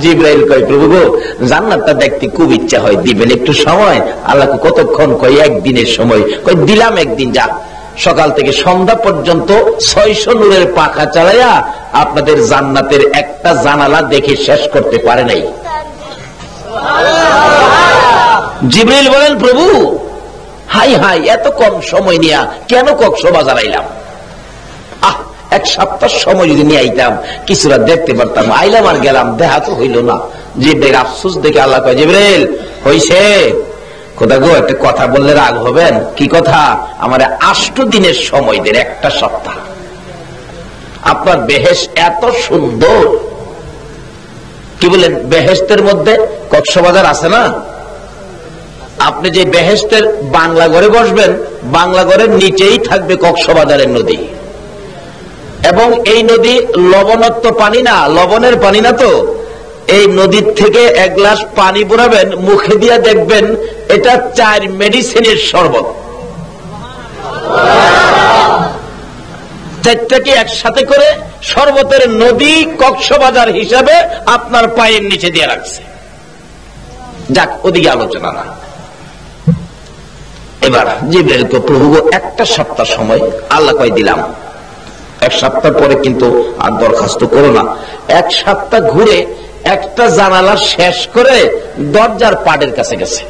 জিবরাইল কয় প্রভু গো জান্নাতটা দেখতে খুব ইচ্ছা হয়, দিবেন একটু সময়? আল্লাহ কতক্ষণ? কয় একদিনের সময়। কয় দিলাম একদিন, যা সকাল থেকে সন্ধ্যা পর্যন্ত 600 নূরের পাখা চালাইয়া আপনাদের জান্নাতের একটা জানালা দেখে শেষ করতে পারে নাই। জিবরাইল বলেন প্রভু হাই হাই এত কম সময় নিয়া কেন কক্সবাজার আইলাম? এক সপ্তাহ সময় যদি নিয়ে আইতাম কিছুটা দেখতে পারতাম। আইলাম আর গেলাম, দেখা তো হইল না। জিবরাইল আফসোস দেখে আল্লাহ কয় জিবরাইল হইছে খোদা গো একটা কথা বললে রাগ হবেন? কি কথা? আমার 8 দিনের সময় দেন, একটা সপ্তাহ। আপনার বেহেশত এত সুন্দর, কি বলেন বেহেশতের মধ্যে কক্সবাজার আছে না? আপনি যে বেহেশতের বাংলা ঘরে বসবেন, বাংলা ঘরের নিচেই থাকবে কক্সবাজারের নদী, এবং এই নদী লবণাক্ত পানি না, লবণের পানি না তো। এই নদীর থেকে এক গ্লাস পানি পুরাবেন, মুখে দিয়ে দেখবেন এটা 4 মেডিসিনের শরবত। 4টাকে একসাথে করে শরবতের নদী কক্সবাজার হিসাবে আপনার পায়ের নিচে দিয়ে রাখছে। যাক, ওদিকে আলোচনা না। এবার জিবরাইল তো প্রভু একটা সপ্তাহ সময়। আল্লাহ কয় দিলাম। 1 সপ্তাহ পরে কিন্তু আর দরখাস্ত করো না। 1 সপ্তাহ ঘুরে একটা জানালা শেষ করে দরজার পাড়ের কাছে গেছে।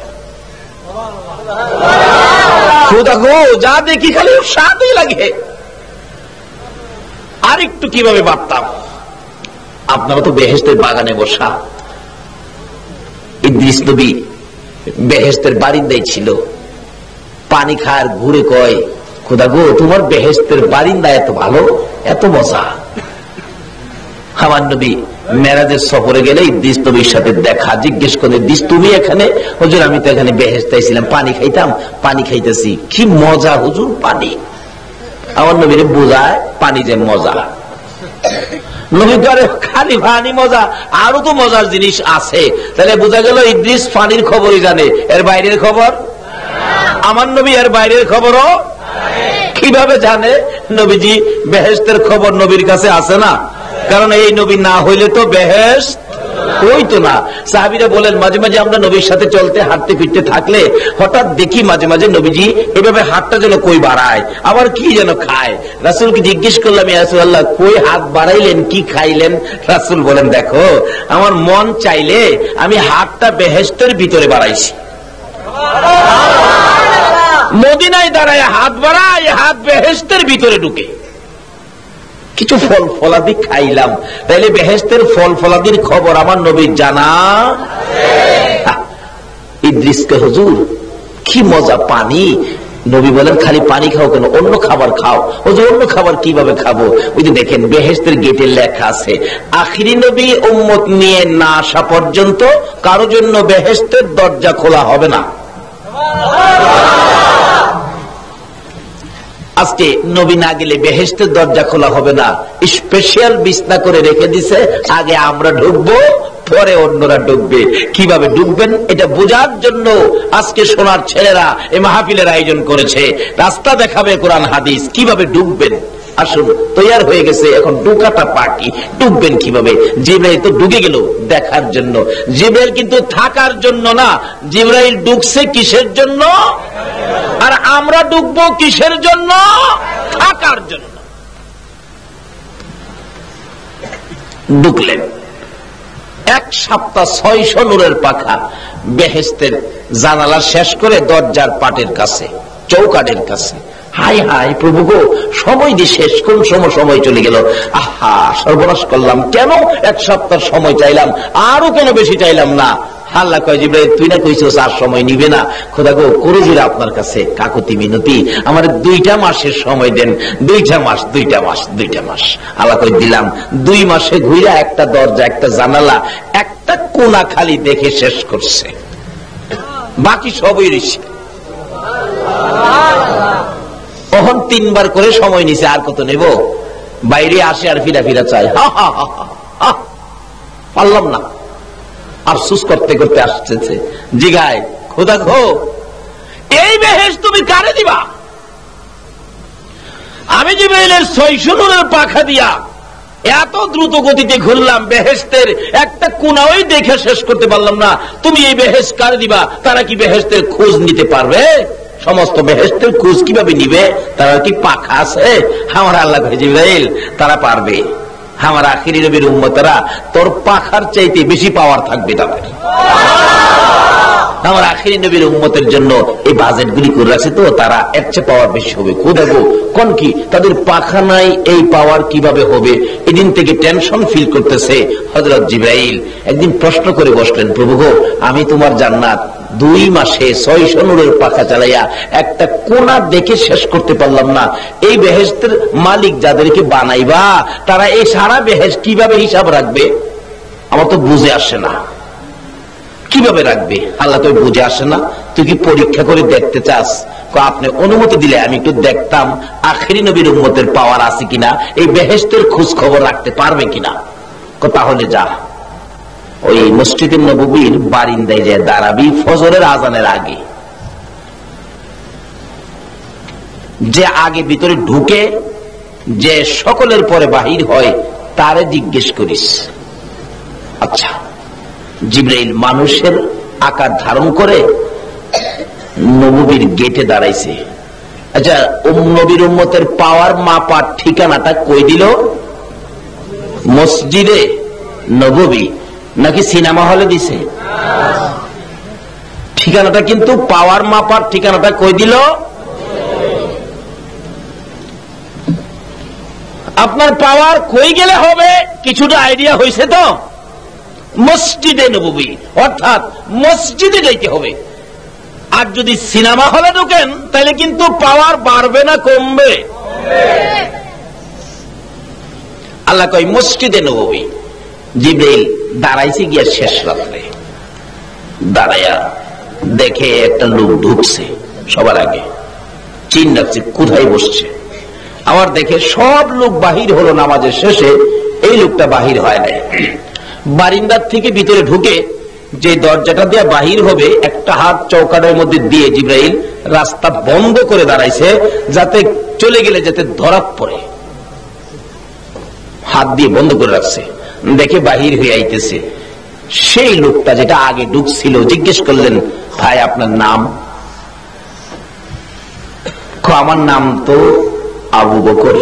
খোদা গো যা দেখি খালি সাথেই লাগে। আর একটু কিভাবে ভাবতাম, আপনারা তো বেহেশতের বাগানে বসা। ইদ্রিস নবী বেহেশতের বারিন্দায় ছিল, পানি খায় ঘুরে কয় খোদা গো তোমার বেহেশতের বারিন্দা এত ভালো, এত মজা। আমার নবী মেরাজের সফরে গেলে ইদ্রিস নবীর সাথে দেখা, জিজ্ঞেস করে ইদ্রিস তুমি এখানে? হুজুর আমি তো এখানে বেহেশতে ছিলাম, পানি খাইতাম, পানি খাইতেছি, কি মজা হুজুর পানি। আমার নবীরে বোঝায় পানি যে মজা। নবী করে খালি পানি মজা, আরো তো মজার জিনিস আছে। তাহলে বোঝা গেল ইদ্রিস পানির খবরই জানে, এর বাইরের খবর। আমার নবী এর বাইরের খবরও কিভাবে জানে? নবীজি বেহেশতের খবর নবীর কাছে আছে না, কারণ এই নবী না হইলে তো বেহেশত হইতো না। সাহাবীরা বলেন মাঝে মাঝে আমরা নবীর সাথে চলতে হাঁটতে ফিরতে থাকলে হঠাৎ দেখি মাঝে মাঝে নবীজি এভাবে হাতটা যেন কই বাড়ায়, আবার কি যেন খায়। রাসূলকে জিজ্ঞেস করলাম ইয়া রাসূলুল্লাহ কই হাত বাড়াইলেন, কি খাইলেন? রাসূল বলেন দেখো আমার মন চাইলে আমি হাতটা বেহেশতের ভিতরে বাড়াইছি। মদিনায় দাঁড়ায় হাত বাড়ায়, হাত বেহেশতের ভিতরে ঢুকে। কিছু ফল ফলাদি খাইলাম, তাইলে বেহেশতের ফল ফলাদির খবর আমার নবীর জানা। ইদ্রিসকে হুজুর কি মজা পানি। নবী বলেন খালি পানি খাও কেন, অন্য খাবার খাও। হুজুর অন্য খাবার কিভাবে খাবো? ওই যে দেখেন বেহেশতের গেটে লেখা আছে আখিরি নবী উম্মত নিয়ে না আসা পর্যন্ত কারো জন্য বেহেশতের দরজা খোলা হবে না। আজকে নবী না গেলে বেহেশতের দরজা খোলা হবে না। স্পেশাল বিছনা করে রেখে দিছে, আগে আমরা ঢুকবো পরে অন্যরা ঢুকবে। কিভাবে ঢুকবেন এটা বোঝার জন্য আজকে সোনার ছেলেরা এই মাহফিলের আয়োজন করেছে। রাস্তা দেখাবে কোরআন হাদিস, কিভাবে ঢুকবেন। আসুন তৈয়ার হয়ে গেছে, এখন ঢুকাটা বাকি। ঢুকবেন কিভাবে? জিবরাইল তো ঢুকে গেল দেখার জন্য, জিবরাইল কিন্তু থাকার জন্য না। জিবরাইল ঢুকছে কিসের জন্য? আর আমরা ঢুকবো কিসের জন্য? থাকার জন্য। ঢুকলেন 1 সপ্তাহ 600 নূরের পাখা বেহেশতের জানালা শেষ করে দরজার পাটের কাছে, চৌকাঠের কাছে। হাই হাই প্রভু গো সময় দিয়ে শেষ, কোন সময় চলে গেল। আহা সর্বনাশ করলাম, কেন 1 সপ্তাহ সময় চাইলাম, আরো কেন বেশি চাইলাম না। আল্লাহ কয় জিবরাইল তুই না কইছিস আর সময় নিবে না। খোদা গো করজুর আপনার কাছে কাকুতি মিনতি, আমার 2টা মাসের সময় দেন। 2টা মাস। আল্লাহ কয় দিলাম। 2 মাসে ঘুরে একটা দরজা, একটা জানালা, একটা কোণা খালি দেখে শেষ করছে, বাকি সবই রয়েছে। তখন 3 বার করে সময় নিছে, আর কত নেব? বাইরে আসে আর ফিরা চাই। পারলাম না, আফসোস করতে করতে আসতেছে। জিগায় খোদা গো এই বেহেশত তুমি কারে দিবা? আমি জিবরাইলের 600 নূরের পাখা দিয়া এত দ্রুত গতিতে ঘুরলাম, বেহেশতের একটা কোনাও দেখে শেষ করতে পারলাম না। তুমি এই বেহেশত কার দিবা? তারা কি বেহেশতের খোঁজ নিতে পারবে? সমস্ত বেহেশতের খোঁজ কিভাবে নিবে? তারা কি পাখা আছে? আমার আল্লাহ জিবরাইল, তারা পারবে। আমার আখিরি নবীর উম্মতেরা তোর পাখার চাইতে বেশি পাওয়ার থাকবে তাদের। আমার আখিরি নবীর উম্মতের জন্য এই বাজেট গুলি করে রাখছে, তো তারা এর চেয়ে পাওয়ার বেশি হবে। খোদাগো কোন কি তাদের পাখা নাই, এই পাওয়ার কিভাবে হবে? এদিন থেকে টেনশন ফিল করতেছে হযরত জিবরাইল। একদিন প্রশ্ন করে বসলেন, প্রভু গো, আমি তোমার জান্নাত 2 মাসে 600 নূরের পাখা চালাইয়া একটা কোনা দেখে শেষ করতে পারলাম না। এই বেহেশতের মালিক যাদেরকে বানাইবা, তারা এই সারা বেহেশত কিভাবে হিসাব রাখবে? আমার তো বুঝে আসে না, কিভাবে রাখবে? আল্লাহ তো বুঝে আসে না। তুই কি পরীক্ষা করে দেখতে চাস? আপনি অনুমতি দিলে আমি একটু দেখতাম আখিরি নবীর উম্মতের পাওয়ার আছে কিনা, এই বেহেশতের খোঁজ খবর রাখতে পারবে কিনা। তাহলে যা, ওই মসজিদে নববীর বারিন্দায় যায় দাঁড়াবি ফজরের আজানের আগে। যে আগে ভিতরে ঢুকে, যে সকলের পরে বাহির হয়, তারে জিজ্ঞেস করিস। আচ্ছা, জিবরাইল মানুষের আকার ধারণ করে নববীর গেটে দাঁড়াইছে। আচ্ছা, নবীর উম্মতের পাওয়ার মাপার ঠিকানাটা কই দিল? মসজিদে নববী নাকি সিনেমা হলে দিছে? ঠিকানাটা কিন্তু পাওয়ার মাপার ঠিকানাটা কই দিল? আপনার পাওয়ার কই গেলে হবে কিছুটা আইডিয়া হয়েছে তো? মসজিদে নববী, অর্থাৎ মসজিদে যাইতে হবে। আর যদি সিনেমা হলে ঢোকেন তাহলে কিন্তু পাওয়ার বাড়বে না কমবে? আল্লাহ কয় মসজিদে নববী। জিবরাইল দাঁড়াইছে গিয়া শেষ রাত্রে, দাঁড়াইয়া দেখে একটা লোক ঢুকছে সবার আগে, চিন রাখছে কোথায় বসছে। আবার দেখে সব লোক বাহির হলো নামাজের শেষে, এই লোকটা বাহির হয় নাই। বারিন্দার থেকে ভিতরে ঢুকে যে দরজাটা দিয়ে বাহির হবে, একটা হাত চৌকাঠের মধ্যে দিয়ে জিবরাইল রাস্তা বন্ধ করে দাঁড়াইছে, যাতে চলে গেলে যাতে ধরা পড়ে, হাত দিয়ে বন্ধ করে রাখছে। দেখে বাহির হয়ে আইতেছে সেই লোকটা যেটা আগে ঢুকছিল। জিজ্ঞেস করলেন, ভাই আপনার নাম? আমার নাম তো আবু বকর।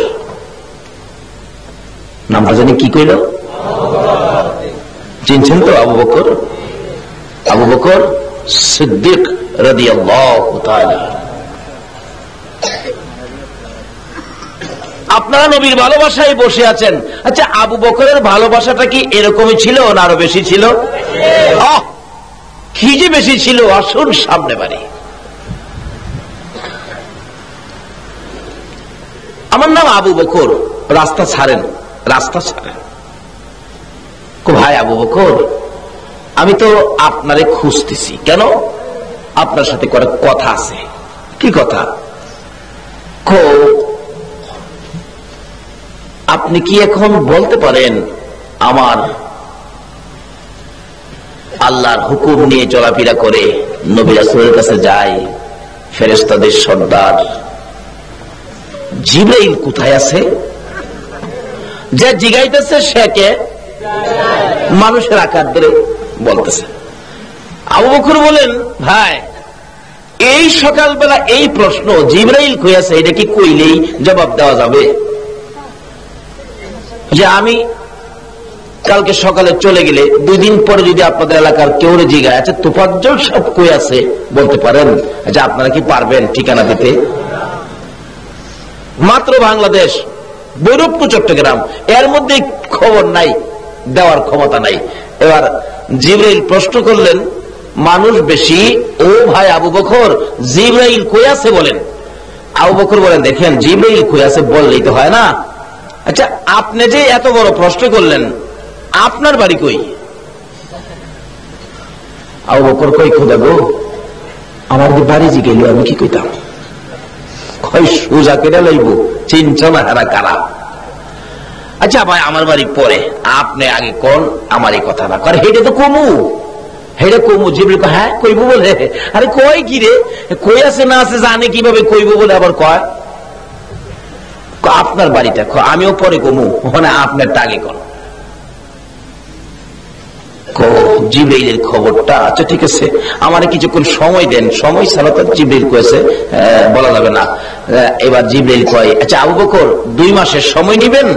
নামটা জানি কি কইল? চিনছেন তো আবু বকর? আবু বকর সিদ্দিক রাদিয়াল্লাহু তাআলা। আপনারা নবীর ভালোবাসায় বসে আছেন। আচ্ছা, আবু বকরের ভালোবাসাটা কি এরকমই ছিল না আরো বেশি ছিল? কি যে বেশি ছিল, আসুন সামনে বাড়ি। আমার নাম আবু বকর। রাস্তা ছাড়েন, রাস্তা ছাড়েন। ভাই আবু বকর, আমি তো আপনারে খুঁজতেছি। কেন? আপনার সাথে কথা আছে। কি কথা? আপনি কি এখন বলতে পারেন আমার আল্লাহর হুকুম নিয়ে চলাফেরা করে, নবী রাসূলের কাছে যায়, ফেরেশতাদের সর্দার জিবরাইল কোথায় আছে? যে জিগাইতেছে সে কে? মানুষের আকার ধরে বলতেছে। আবু বকর বলেন, ভাই এই সকালবেলা এই প্রশ্ন জিবরাইল কই আছে, এটা কি কইলেই জবাব দেওয়া যাবে? যে আমি কালকে সকালে চলে গেলে 2 দিন পরে যদি আপনাদের এলাকার কেউ জিগায়, আচ্ছা তোফাজ্জল সব কই আছে বলতে পারেন? আচ্ছা আপনারা কি পারবেন ঠিকানা দিতে? মাত্র বাংলাদেশ, বৈরূপ্য, চট্টগ্রাম, এর মধ্যে খবর নাই, দেওয়ার ক্ষমতা নাই। এবার জিবরাইল প্রশ্ন করলেন, মানুষ বেশি, ও ভাই আবু বকর জিবরাইল কই আছে বলেন। আবু বকর বলেন, দেখেন জিবরাইল কই আছে বললেই তো হয় না। আচ্ছা আপনি যে এত বড় প্রশ্ন করলেন, আপনার বাড়ি কই? আবু বকর কই, খোদা গো, আমার বাড়ি জিগাইল আমি কি কইতাম? সোজা কেটে লইব, চিনছ না হারা কারা? আচ্ছা ভাই আমার বাড়ি পরে, আপনি আগে কোন আমার এই কথা না করে, হেঁটে তো কমু, হেঁটে কমু। জিবরাইল হ্যাঁ কইব বলে। আরে কয় কি রে, কই আছে না আছে জানে কিভাবে কইব বলে আবার কয়? আপনার বাড়িটা আমিও পরে কমু, ওখানে আপনার টাগে কর জিবরাইলের খবরটা। আচ্ছা ঠিক আছে, আমার কিছুক্ষণ সময় দেন। সময় ছাড়া তো জিবরাইল কয়েছে বলা যাবে না। এবার জিবরাইল কয়, আচ্ছা আবু বকর 2 মাসের সময় নিবেন?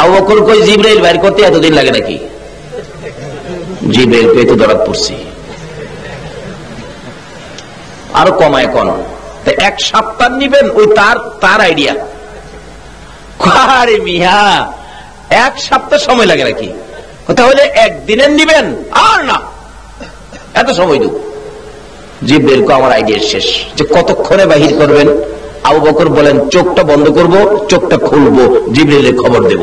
আবু বকর কয়, জিবরাইল বাইর করতে এতদিন লাগে নাকি? জিবরাইল কয়, তো ধরাত পড়ছি, আরো কমায় কোন 1 সপ্তাহ নিবেন? ওই তার আইডিয়া। আরে মিয়া 1 সপ্তাহ সময় লাগে নাকি? তাহলে 1 দিনের নিবেন? আর না, এত সময় দেব। জিবরাইল কো, আমার আইডিয়া শেষ, যে কতক্ষণে বাহির করবেন? আবু বকর বলেন, চোখটা বন্ধ করব, চোখটা খুলবো, জিবরাইলের খবর দেব।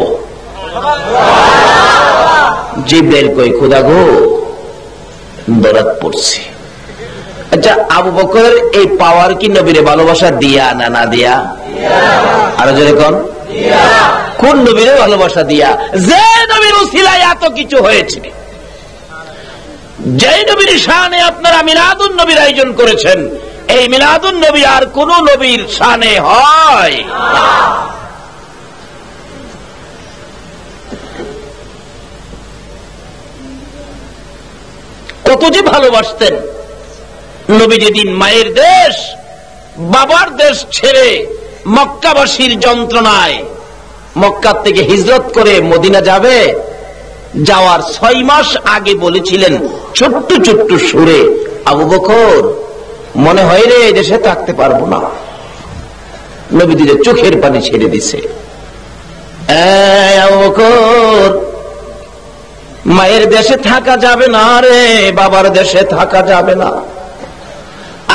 জিবরাইল কই, খোদা গো দরাত পড়ছে। আচ্ছা আবু বকর এই পাওয়ার কি নবীরে ভালোবাসা দিয়া না না দিয়া? আরো জোরে কোন, কোন নবীরে ভালোবাসা দিয়া? যে নবীর উসিলায় এত কিছু হয়েছে, যে নবীর শানে আপনারা মিলাদুন নবীর আয়োজন করেছেন, এই মিলাদুন নবী আর কোন নবীর শানে হয়? কত যে ভালোবাসতেন নবী। যেদিন মায়ের দেশ বাবার দেশ ছেড়ে মক্কাবাসীর যন্ত্রণায় মক্কা থেকে হিজরত করে মদিনা যাবে, যাওয়ার 6 মাস আগে বলেছিলেন ছোট্ট ছোট্ট সুরে, আবু বকর মনে হয় রে দেশে থাকতে পারবো না। নবী দিলে চোখের পানি ছেড়ে দিছে, আবু বকর মায়ের দেশে থাকা যাবে না রে, বাবার দেশে থাকা যাবে না।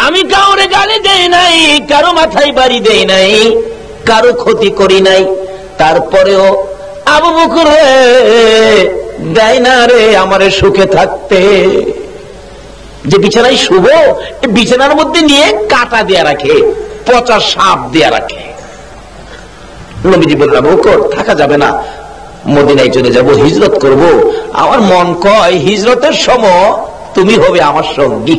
আমি কাউরে গালি দেই নাই, কারো মাথায় বাড়ি দেই নাই, কারো ক্ষতি করি নাই, তারপরেও আবু বকর দেয় না রে আমারে সুখে থাকতে। যে বিছানায় শুভ, বিছানার মধ্যে নিয়ে কাটা দেয়া রাখে, পচা সাপ দেয়া রাখে। নবীজি বললেন, আবু বকর থাকা যাবে না, মদিনায় চলে যাব, হিজরত করব। আমার মন কয় হিজরতের সময় তুমি হবে আমার সঙ্গী।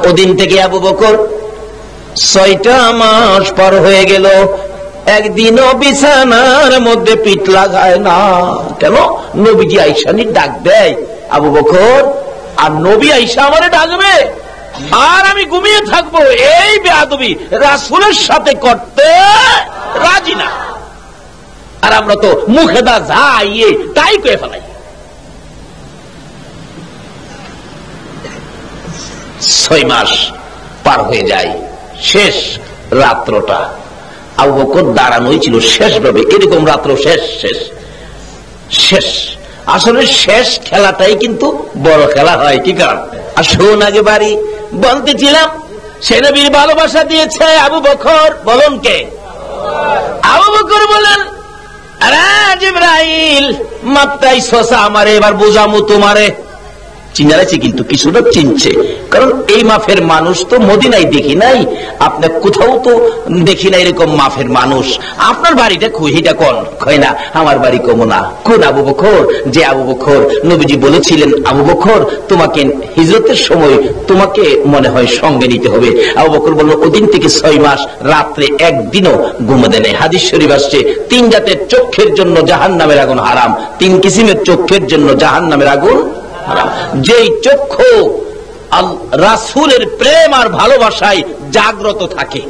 ওদিন থেকে আবু বকর 6টা মাস পার হয়ে গেল, একদিনও বিছানার মধ্যে পিঠ লাগায় না। কেন? নবীজি আইসানি ডাক দেয়, আবু বকর আর নবী আইসা আমারে ডাকবে আর আমি ঘুমিয়ে থাকবো, এই বেয়াদবি রাসূলের সাথে করতে রাজি না। আর আমরা তো মুখেদা যাইয়ে তাই কয়ে ফেলাই। 6 মাস পার হয়ে যায়, শেষ রাত্রটা আবু বকর দাঁড়ানোই ছিল শেষ ভাবে, এরকম রাত্র শেষ শেষ শেষ। আসলে শেষ খেলাটাই কিন্তু বড় খেলা হয়। কি কারণ? আর শোন আগে বাড়ি বলতেছিলাম, সে নবীর ভালোবাসা দিয়েছে আবু বকর। বলুন কে? আবু বকর বলেন, আরে জিবরাইল মাত্রাই শোষা আমারে, এবার বোঝামু তোমারে। চিনারেছে কিন্তু কিছুটা চিনছে, কারণ এই মাফের মানুষ তো মদিনায় দেখি নাই, আপনার কোথাও তো দেখি না এরকম মাফের মানুষ। আপনার বাড়িটা কহিটা কোন? কয় না আমার বাড়ি কমো না। কোন আবু বকর? যে আবু বকর নবীজি বলেছিলেন, আবু বকর তোমাকে হিজরতের সময় তোমাকে মনে হয় সঙ্গে নিতে হবে। আবু বকর বলল, ওদিন থেকে 6 মাস রাত্রে একদিনও ঘুমোতে নেই। হাদিস শরীফ আসছে, 3 জাতের চোখের জন্য জাহান্নামের আগুন হারাম। 3 কিসিমের চোখের জন্য জাহান্নামের আগুন হারাম। যেই চক্ষু রাসূলের প্রেম আর ভালোবাসায় জাগ্রত থাকে।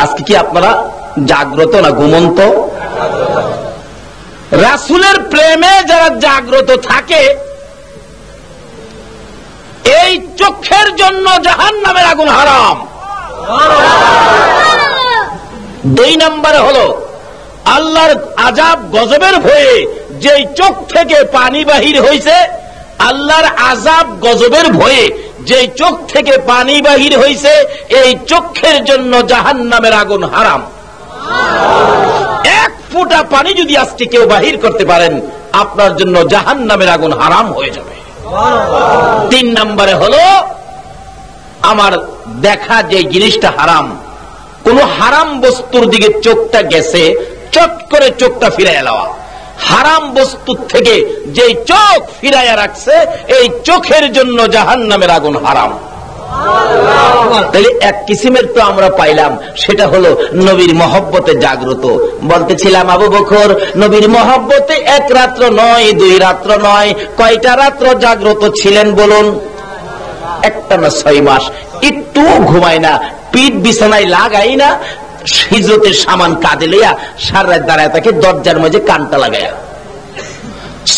আজকে কি আপনারা জাগ্রত না ঘুমন্ত? রাসূলের প্রেমে যারা জাগ্রত থাকে, এই চক্ষের জন্য জাহান্নামের আগুন হারাম। 2 নম্বরে হলো আল্লাহর আযাব গজবের ভয়ে যেই চোখ থেকে পানি বাহির হয়েছে, আল্লাহর আযাব গজবের ভয়ে যেই চোখ থেকে পানি বাহির হয়েছে, এই চোখের জন্য জাহান্নামের আগুন হারাম। 1 ফোঁটা পানি যদি আজকে কেউ বাহির করতে পারেন, আপনার জন্য জাহান্নামের আগুন হারাম হয়ে যাবে। 3 নম্বরে হলো আমার দেখা যে জিনিসটা হারাম, কোন হারাম বস্তুর দিকে চোখটা গেছে, চট করে চোখটা ফিরাইয়া লওয়া। হারাম বস্তু থেকে যে চোখ ফিরাইয়া রাখছে, এই চোখের জন্য জাহান্নামের আগুন হারাম। তাহলে এক কিসিমের তো আমরা পাইলাম, সেটা হলো নবীর মহব্বতে জাগ্রত। বলতেছিলাম আবু বকর নবীর মহব্বতে এক রাত্র নয়, দুই রাত্র নয়, কয়টা রাত্র জাগ্রত ছিলেন বলুন? একটা না 6 মাস। একটু ঘুমায় না, পিঠ বিছানায় লাগাই না, হিজরতের সামান কাঁধে লইয়া সারা রাত দাঁড়ায় থাকে, দরজার মাঝে কানটা লাগায়া।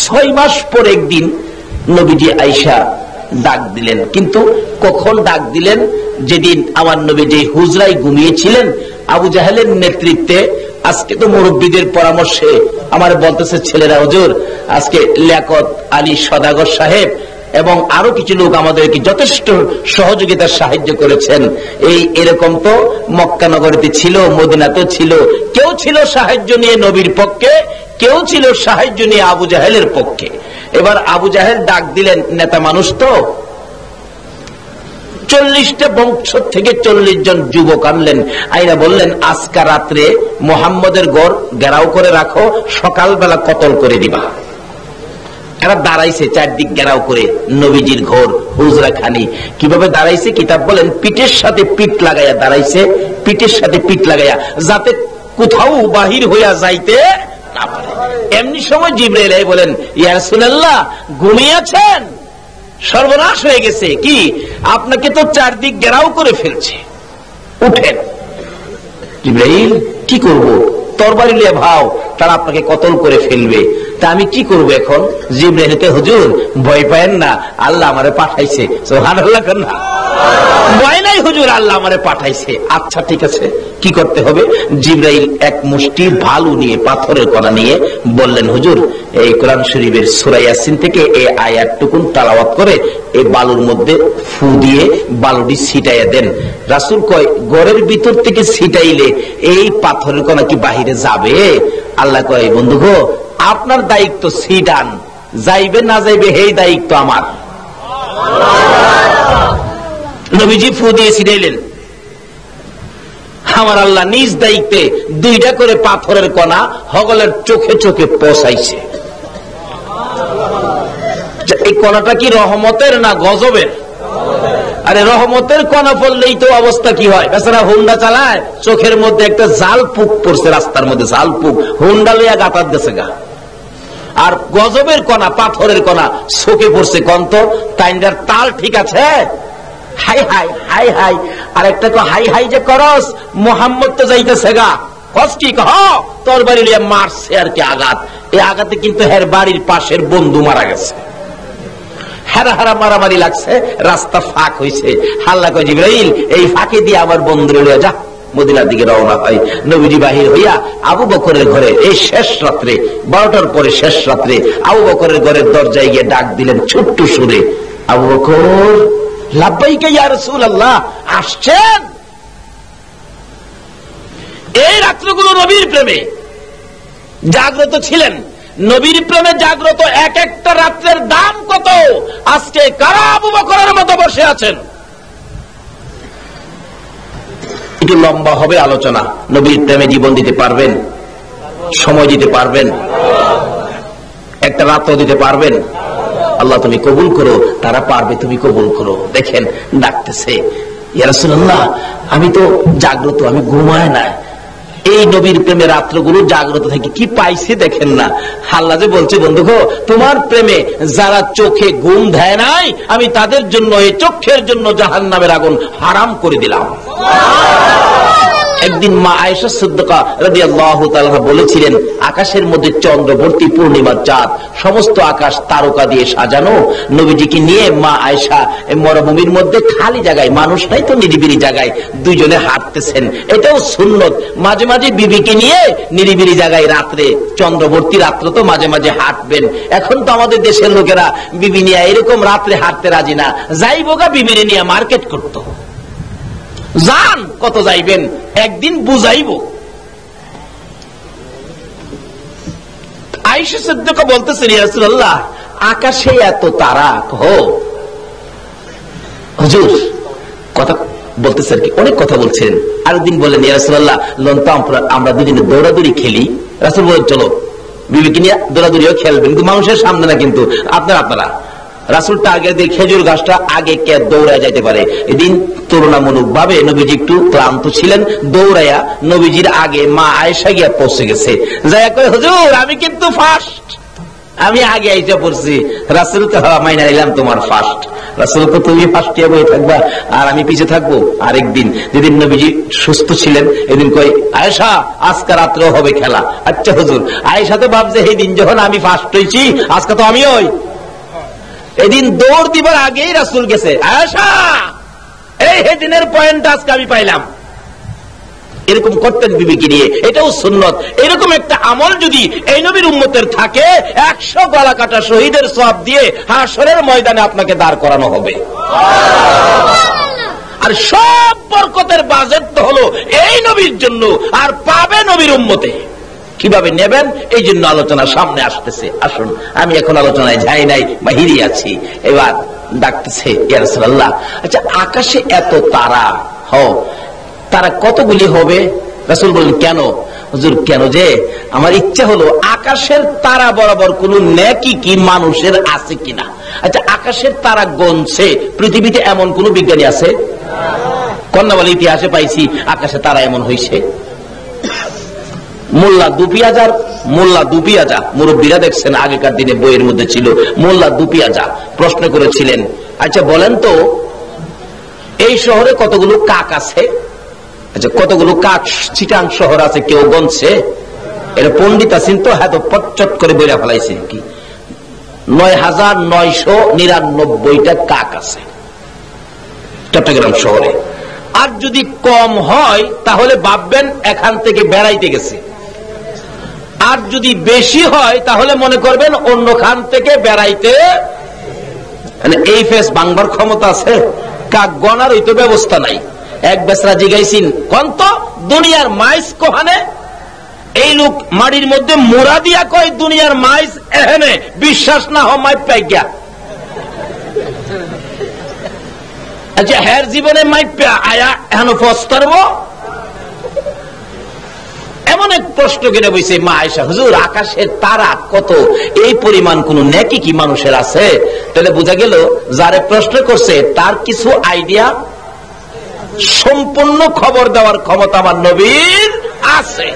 6 মাস পর একদিন নবীজি আয়েশা ডাক দিলেন। কিন্তু কখন ডাক দিলেন? যেদিন আমার নবী যে হুজরায় ঘুমিয়েছিলেন আবু জাহেলের নেতৃত্বে। আজকে তো মুরব্বীদের পরামর্শে আমার বলতেছে ছেলেরা, হুজুর আজকে লিয়াকত আলী সদাগর সাহেব এবং আরো কিছু লোক আমাদেরকে যথেষ্ট সহযোগিতার সাহায্য করেছেন। এরকম তো মক্কা নগরীতে ছিল, মদিনাতেও ছিল। কেউ ছিল সাহায্য নিয়ে নবীর পক্ষে, কেউ ছিল সাহায্য নিয়ে আবু জাহেলের পক্ষে। এবার আবু জাহেল ডাক দিলেন, নেতা মানুষ তো, 40টা বংশ থেকে 40 জন যুবক আনলেন, আইনা বললেন আজকা রাত্রে মুহাম্মদের গড় ঘেরাও করে রাখো, সকালবেলা কতল করে দিবা। এরা দাঁড়াইছে চারদিক ঘেরাও করে নবীজির ঘর হুজরা খানি। কিভাবে দাঁড়াইছে? কিতাব বলেন পিঠের সাথে পিঠ লাগাইয়া দাঁড়াইছে, পিঠের সাথে পিঠ লাগাইয়া, যাতে কোথাও বাহির হইয়া যাইতে না পারে। এমনি সময় জিবরাইল বলেন, ইয়া রাসূলুল্লাহ ঘুমিয়েছেন, সর্বনাশ হয়ে গেছে। কি? আপনাকে তো চারদিক ঘেরাও করে ফেলছে, উঠেন। জিবরাইল, কি করব? তরবারি লিয়ে ভাও, তারা আপনাকে কতল করে ফেলবে, তা আমি কি করব এখন? জিবরাইল, হুজুর ভয় পায়েন না, আল্লাহ আমারে পাঠাইছে। সুবহানাল্লাহ। ভয় নাই হুজুর, আল্লাহ আমারে পাঠাইছে। আচ্ছা ঠিক আছে, কি করতে হবে? জিবরাইল এক মুষ্টি ভালু নিয়ে, পাথরের কণা নিয়ে বললেন, হুজুর এই কোরআন শরীফের সূরা ইয়াসিন থেকে এই আয়াতটুকুন তেলাওয়াত করে এই বালুর মধ্যে ফু দিয়ে বালুটি ছিটাইয়া দেন। রাসূল কয়, ঘরের ভিতর থেকে ছিটাইলে এই পাথরের কণা কি বাহিরে যাবে? আল্লাহ কয়, বন্ধু গো, আপনার দায়িত্ব ছিটান, যাইবে না যাইবে এই দায়িত্ব আমার। নবীজি ফু দিয়ে ছিটাইলেন। আমার আল্লাহ নিজ দায়িত্বে 2টা করে পাথরের কণা হগলের চোখে চোখে পৌঁছাইছে। এই কণাটা কি রহমতের না গজবের? আরে রহমতের কণা পড়লেই তো অবস্থা কি হয়? বেচারা হুন্ডা চালায়, চোখের মধ্যে একটা জাল পুক পড়ছে, রাস্তার মধ্যে জাল পুক, হুন্ডা লইয়া গাতার দেশে গা। আর গজবের কণা, পাথরের কণা চোখে পড়ছে, কন্ত তাইন্ডার তাল ঠিক আছে, হাই হাই হাই হাই। আর একটা তো হাই হাই যে করস, মোহাম্মদ তো যাইতেছে গা, কষ্টি কহ তরবারি লিয়ে মারছে আর কি আঘাত। এই আঘাতে কিন্তু হের বাড়ির পাশের বন্ধু মারা গেছে, হারা হারা মারামারি লাগছে, রাস্তা ফাঁক হয়েছে। আল্লাহ কয়, জিবরাইল এই ফাঁকে দিয়ে আমার বন্ধুরে লইয়া যা। মদিনার দিকে রওনা হয়। নবীজি বাহির হইয়া আবু বকরের ঘরে, এই শেষ রাত্রে 12টার পরে শেষ রাত্রে আবু বকরের ঘরের দরজায় গিয়ে ডাক দিলেন ছোট্ট সুরে, আবু বকর, লাব্বাইকা ইয়া রাসূলুল্লাহ, আসছেন? এই রাত্রগুলো নবীর প্রেমে জাগ্রত ছিলেন। নবীর প্রেমে জাগ্রত এক একটা রাত্রের দাম কত? আজকে কারা আবু বকরের মতো বসে আছেন? একটু লম্বা হবে আলোচনা। নবীর প্রেমে জীবন দিতে পারবেন? সময় দিতে পারবেন? একটা রাত্র দিতে পারবেন? আল্লাহ তুমি কবুল করো। তারা পারবে, তুমি কবুল করো। দেখেন ডাকতেছে, ইয়া রাসূলুল্লাহ আমি তো জাগ্রত, আমি ঘুমায় না। এই নবীর প্রেমে রাত্রগুলো জাগ্রত থেকে কি পাইছে দেখেন না। আল্লাহ যে বলছে, বন্ধু গো, তোমার প্রেমে যারা চোখে ঘুম দেয় নাই, আমি তাদের জন্য, এই চোখের জন্য জাহান্নামের আগুন হারাম করে দিলাম। একদিন মা আয়েশা সিদ্দিকা রাদিয়াল্লাহু তাআলা বলেছিলেন, আকাশের মধ্যে চন্দ্রবর্তী পূর্ণিমার চাঁদ, সমস্ত আকাশ তারকা দিয়ে সাজানো। নবীজিকে নিয়ে মা আয়েশা মরুভূমির মধ্যে খালি জায়গায়, মানুষ নাই তো, নিরিবিলি জায়গায় দুইজনে হাঁটতেছেন। এটাও সুন্নত। মাঝে মাঝে বিবিকে নিয়ে নিরিবিলি জায়গায় রাত্রে, চন্দ্রবর্তী রাত্রে তো মাঝে মাঝে হাঁটবেন। এখন তো আমাদের দেশের লোকেরা বিবি নিয়ে এরকম রাত্রে হাঁটতে রাজি না। যাইব গা বিবিরে নিয়ে মার্কেট করতো। যান, কত যাইবেন, একদিন বুঝাইব। আয়েশা সিদ্দিকা বলতেছেন, ইয়া রাসূলুল্লাহ আকাশে এত তারা, হুজুর কথা বলতেছেন কি? অনেক কথা বলছেন। আরেকদিন বলেন, ইয়া রাসূলুল্লাহ লন তো আমরা দুদিনে দৌড়াদৌড়ি খেলি। রাসূল বলেন, চলো বিবিকে নিয়ে দৌড়াদৌড়িও খেলবেন, কিন্তু মানুষের সামনে না, কিন্তু আপনারা রাসূলটা আগে দিয়ে খেজুর গাছটা আগে কে দৌড়ায় যাইতে পারে। এদিন তুলনামূলক ভাবে নবীজি একটু ক্লান্ত ছিলেন, দৌড়াইয়া নবীজির আগে মা আয়েশা গিয়া পৌঁছে গেছে। যাইয়া কয়, হুজুর আমি কিন্তু ফার্স্ট, আমি আগে আইসা পড়ছি। রাসূল তো মাইনা নিলাম তোমার ফার্স্ট। রাসূল তো তুমি ফার্স্ট ইয়ার বই থাকবা আর আমি পিছে থাকবো। আরেকদিন যেদিন নবীজি সুস্থ ছিলেন, এদিন কই, আয়েশা আজকে রাত্রেও হবে খেলা। আচ্ছা হুজুর। আয়েশা তো ভাবছে এই দিন যখন আমি ফার্স্ট হয়েছি আজকে তো আমি ওই। এদিন দৌড় দিবার আগেই রাসূল গেছে, আয়েশা এই দিনের পয়েন্ট আজকে আমি পাইলাম। এরকম করতেন বিবিকে নিয়ে, এটাও সুন্নত। এরকম একটা আমল যদি এই নবীর উম্মতের থাকে, 100 গলা কাটা শহীদের সওয়াব দিয়ে হাশরের ময়দানে আপনাকে দাঁড় করানো হবে। আর সব বরকতের বাজেট তো হলো এই নবীর জন্য, আর পাবে নবীর উম্মতে। কিভাবে নেবেন এই জন্য আলোচনা সামনে আসতেছে। আসুন, আমি এখন আলোচনায় যাই নাই, বাহিরে আছি। এবার ডাকতেছে, ইয়া রাসূলুল্লাহ, আচ্ছা আকাশে এত তারা, তারা কতগুলি হবে? রাসূল বললেন, কেন? হুজুর কেন যে আমার ইচ্ছা হলো আকাশের তারা বরাবর কোন নেকি কি মানুষের আছে কিনা। আচ্ছা আকাশের তারা গণছে পৃথিবীতে এমন কোন বিজ্ঞানী আছে? কন্যা বলে ইতিহাসে পাইছি আকাশে তারা এমন হয়েছে। মোল্লা দুপিয়াজা মুরব্বীরা দেখছেন আগেকার দিনে বইয়ের মধ্যে ছিল, মোল্লা দুপিয়াজা প্রশ্ন করেছিলেন, আচ্ছা বলেন তো এই শহরে কতগুলো কাক আছে? আচ্ছা কতগুলো কাক চিটাং শহর আছে কেউ গণছে? এর পণ্ডিত আছেন তো, হ্যাঁ তো পটচট করে বইরা ফেলাইছে কি ৯৯৯৯টা কাক আছে চট্টগ্রাম শহরে। আর যদি কম হয় তাহলে ভাববেন এখান থেকে বেড়াইতে গেছে, আর যদি বেশি হয় তাহলে মনে করবেন অন্য খান থেকে বেড়াইতে। মানে এই ফেস বাংবার ক্ষমতা আছে? কাক গণার ওই তো ব্যবস্থা নাই। এক বেসরা জিগাইছিন কন্ত দুনিয়ার মাইস কোহানে? এই লোক মাটির মধ্যে মোড়া দিয়া কয় দুনিয়ার মাইস এখানে, বিশ্বাস না হয় মাই পাইগা। আচ্ছা হের জীবনে মাইপা আয়া এখন ফস্তারব? এমন এক প্রশ্ন কিনে বইছে মা আয়েশা, হুজুর আকাশের তারা কত, এই পরিমাণ কোন নেকি কি মানুষের আছে? তাহলে বোঝা গেল যারে প্রশ্ন করছে তার কিছু আইডিয়া, সম্পূর্ণ খবর দেওয়ার ক্ষমতা আমার নবীর আছে।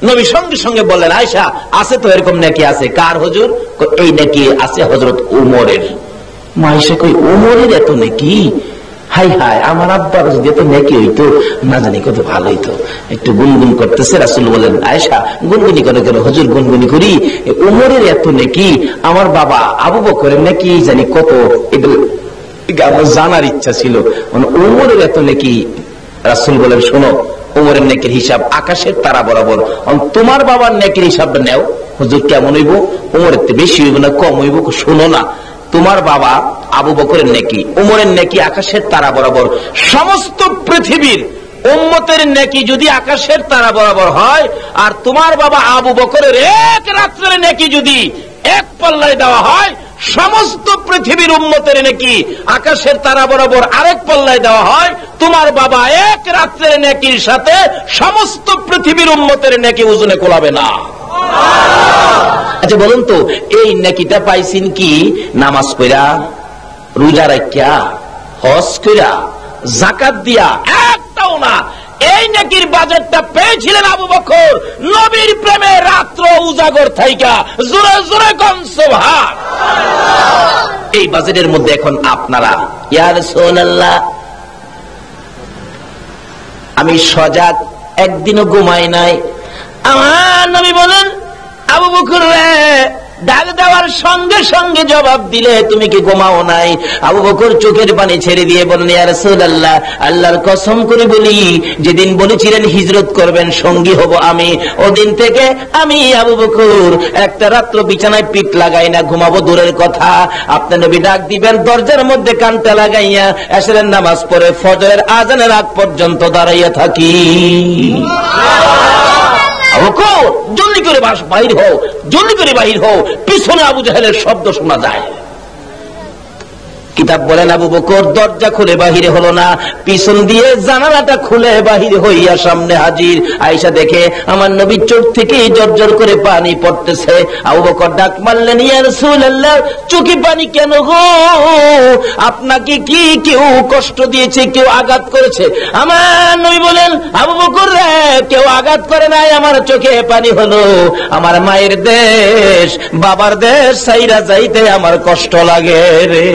নবী সঙ্গে সঙ্গে বললেন, আয়েশা আছে তো এরকম নেকি আছে। কার হুজুর? এই নেকি আছে হযরত উমরের। মা আয়েশা কই উমরের এত নেকি? হাই হাই, আমার আব্বার যদি এত নেকি হইতো না জানি কত ভালো হইতো। একটু গুনগুন করতেছে। রাসূল বলেন, আয়েশা গুনগুনি করে কেন? হুজুর গুনগুনি করি, উমরের এত নেকি, আমার বাবা আবু বকরের নেকি জানি কত, এগুলো আমার জানার ইচ্ছা ছিল। মানে উমরের এত নেকি। রাসূল বলেন, শোনো উমরের নেকির হিসাব আকাশের তারা বরাবর, তোমার বাবার নেকির হিসাবটা নেও। হুজুর কেমন হইব? উমরের তো বেশি হইব না কম হইব? শোনো না, তোমার বাবা আবু বকরের নেকি, উমরের নেকি আকাশের তারা বরাবর। সমস্ত পৃথিবীর উম্মতের নেকি যদি আকাশের তারা বরাবর হয়, আর তোমার বাবা আবু বকরের এক রাত্রের নেকি যদি এক পাল্লায় দেওয়া হয়, সমস্ত পৃথিবীর উম্মতের নেকি আকাশের তারা বরাবর আরেক পাল্লায় দেওয়া হয়, তোমার বাবা এক রাত্রের নেকির সাথে সমস্ত পৃথিবীর উম্মতের নেকি ওজনে কোলাবে না। আচ্ছা বলুন তো এই নেকিটা পাইছেন কি নামাজ পড়া, রোজা রাখিয়া, হজ কইরা, যাকাত দিয়া? একটাও না। এই নেকির বাজেটটা পেয়েছিলেন আবু বকর নবীর প্রেমে রাত্র উজাগর থাইকা। জোরে জোরে কোন সুবহান। এই বাজেটের মধ্যে এখন আপনারা, ইয়া রাসূলুল্লাহ আমি সজাগ, একদিনও ঘুমাই নাই। আমার নবী বলেন, আবু বকর রে, ডাক দেওয়ার সঙ্গে সঙ্গে জবাব দিলে তুমি কি ঘুমাও নাই? আবু বকর চোখের পানি ছেড়ে দিয়ে বলেন, ইয়া রাসূলুল্লাহ আল্লাহর কসম করে বলি, যেদিন বলেছিলেন হিজরত করবেন সঙ্গী হব আমি, ওদিন থেকে আমি আবু বকর একটা রাত্র বিছানায় পিঠ লাগাই না, ঘুমাবো দূরের কথা। আপনার নবী ডাক দিবেন, দরজার মধ্যে কানটা লাগাইয়া এশরের নামাজ পড়ে ফজরের আজানের আগ পর্যন্ত দাঁড়াইয়া থাকি। জলদি করে বাহির হও, জলদি করে বাহির হও, পিছনে আবু জাহেলের শব্দ শোনা যায়। কিতাব বলেন আবু বকর দরজা খুলে বাহিরে হলো না, পিছন দিয়ে জানালাটা খুলে বাহির হইয়া সামনে হাজির। আয়েশা দেখে আমার নবীর চোখ থেকে জর্জর করে পানি পড়তেছে। আবু বকর ডাক মারলেন, ইয়া রাসূলুল্লাহ, চোখে পানি কেন গো? আপনাকে কি কেউ কষ্ট দিয়েছে, কেউ আঘাত করেছে? আমার নবী বলেন, আবু বকর রে, কেউ আঘাত করে নাই, আমার চোখে পানি হলো আমার মায়ের দেশ বাবার দেশ সাইরা যাইতে আমার কষ্ট লাগে রে।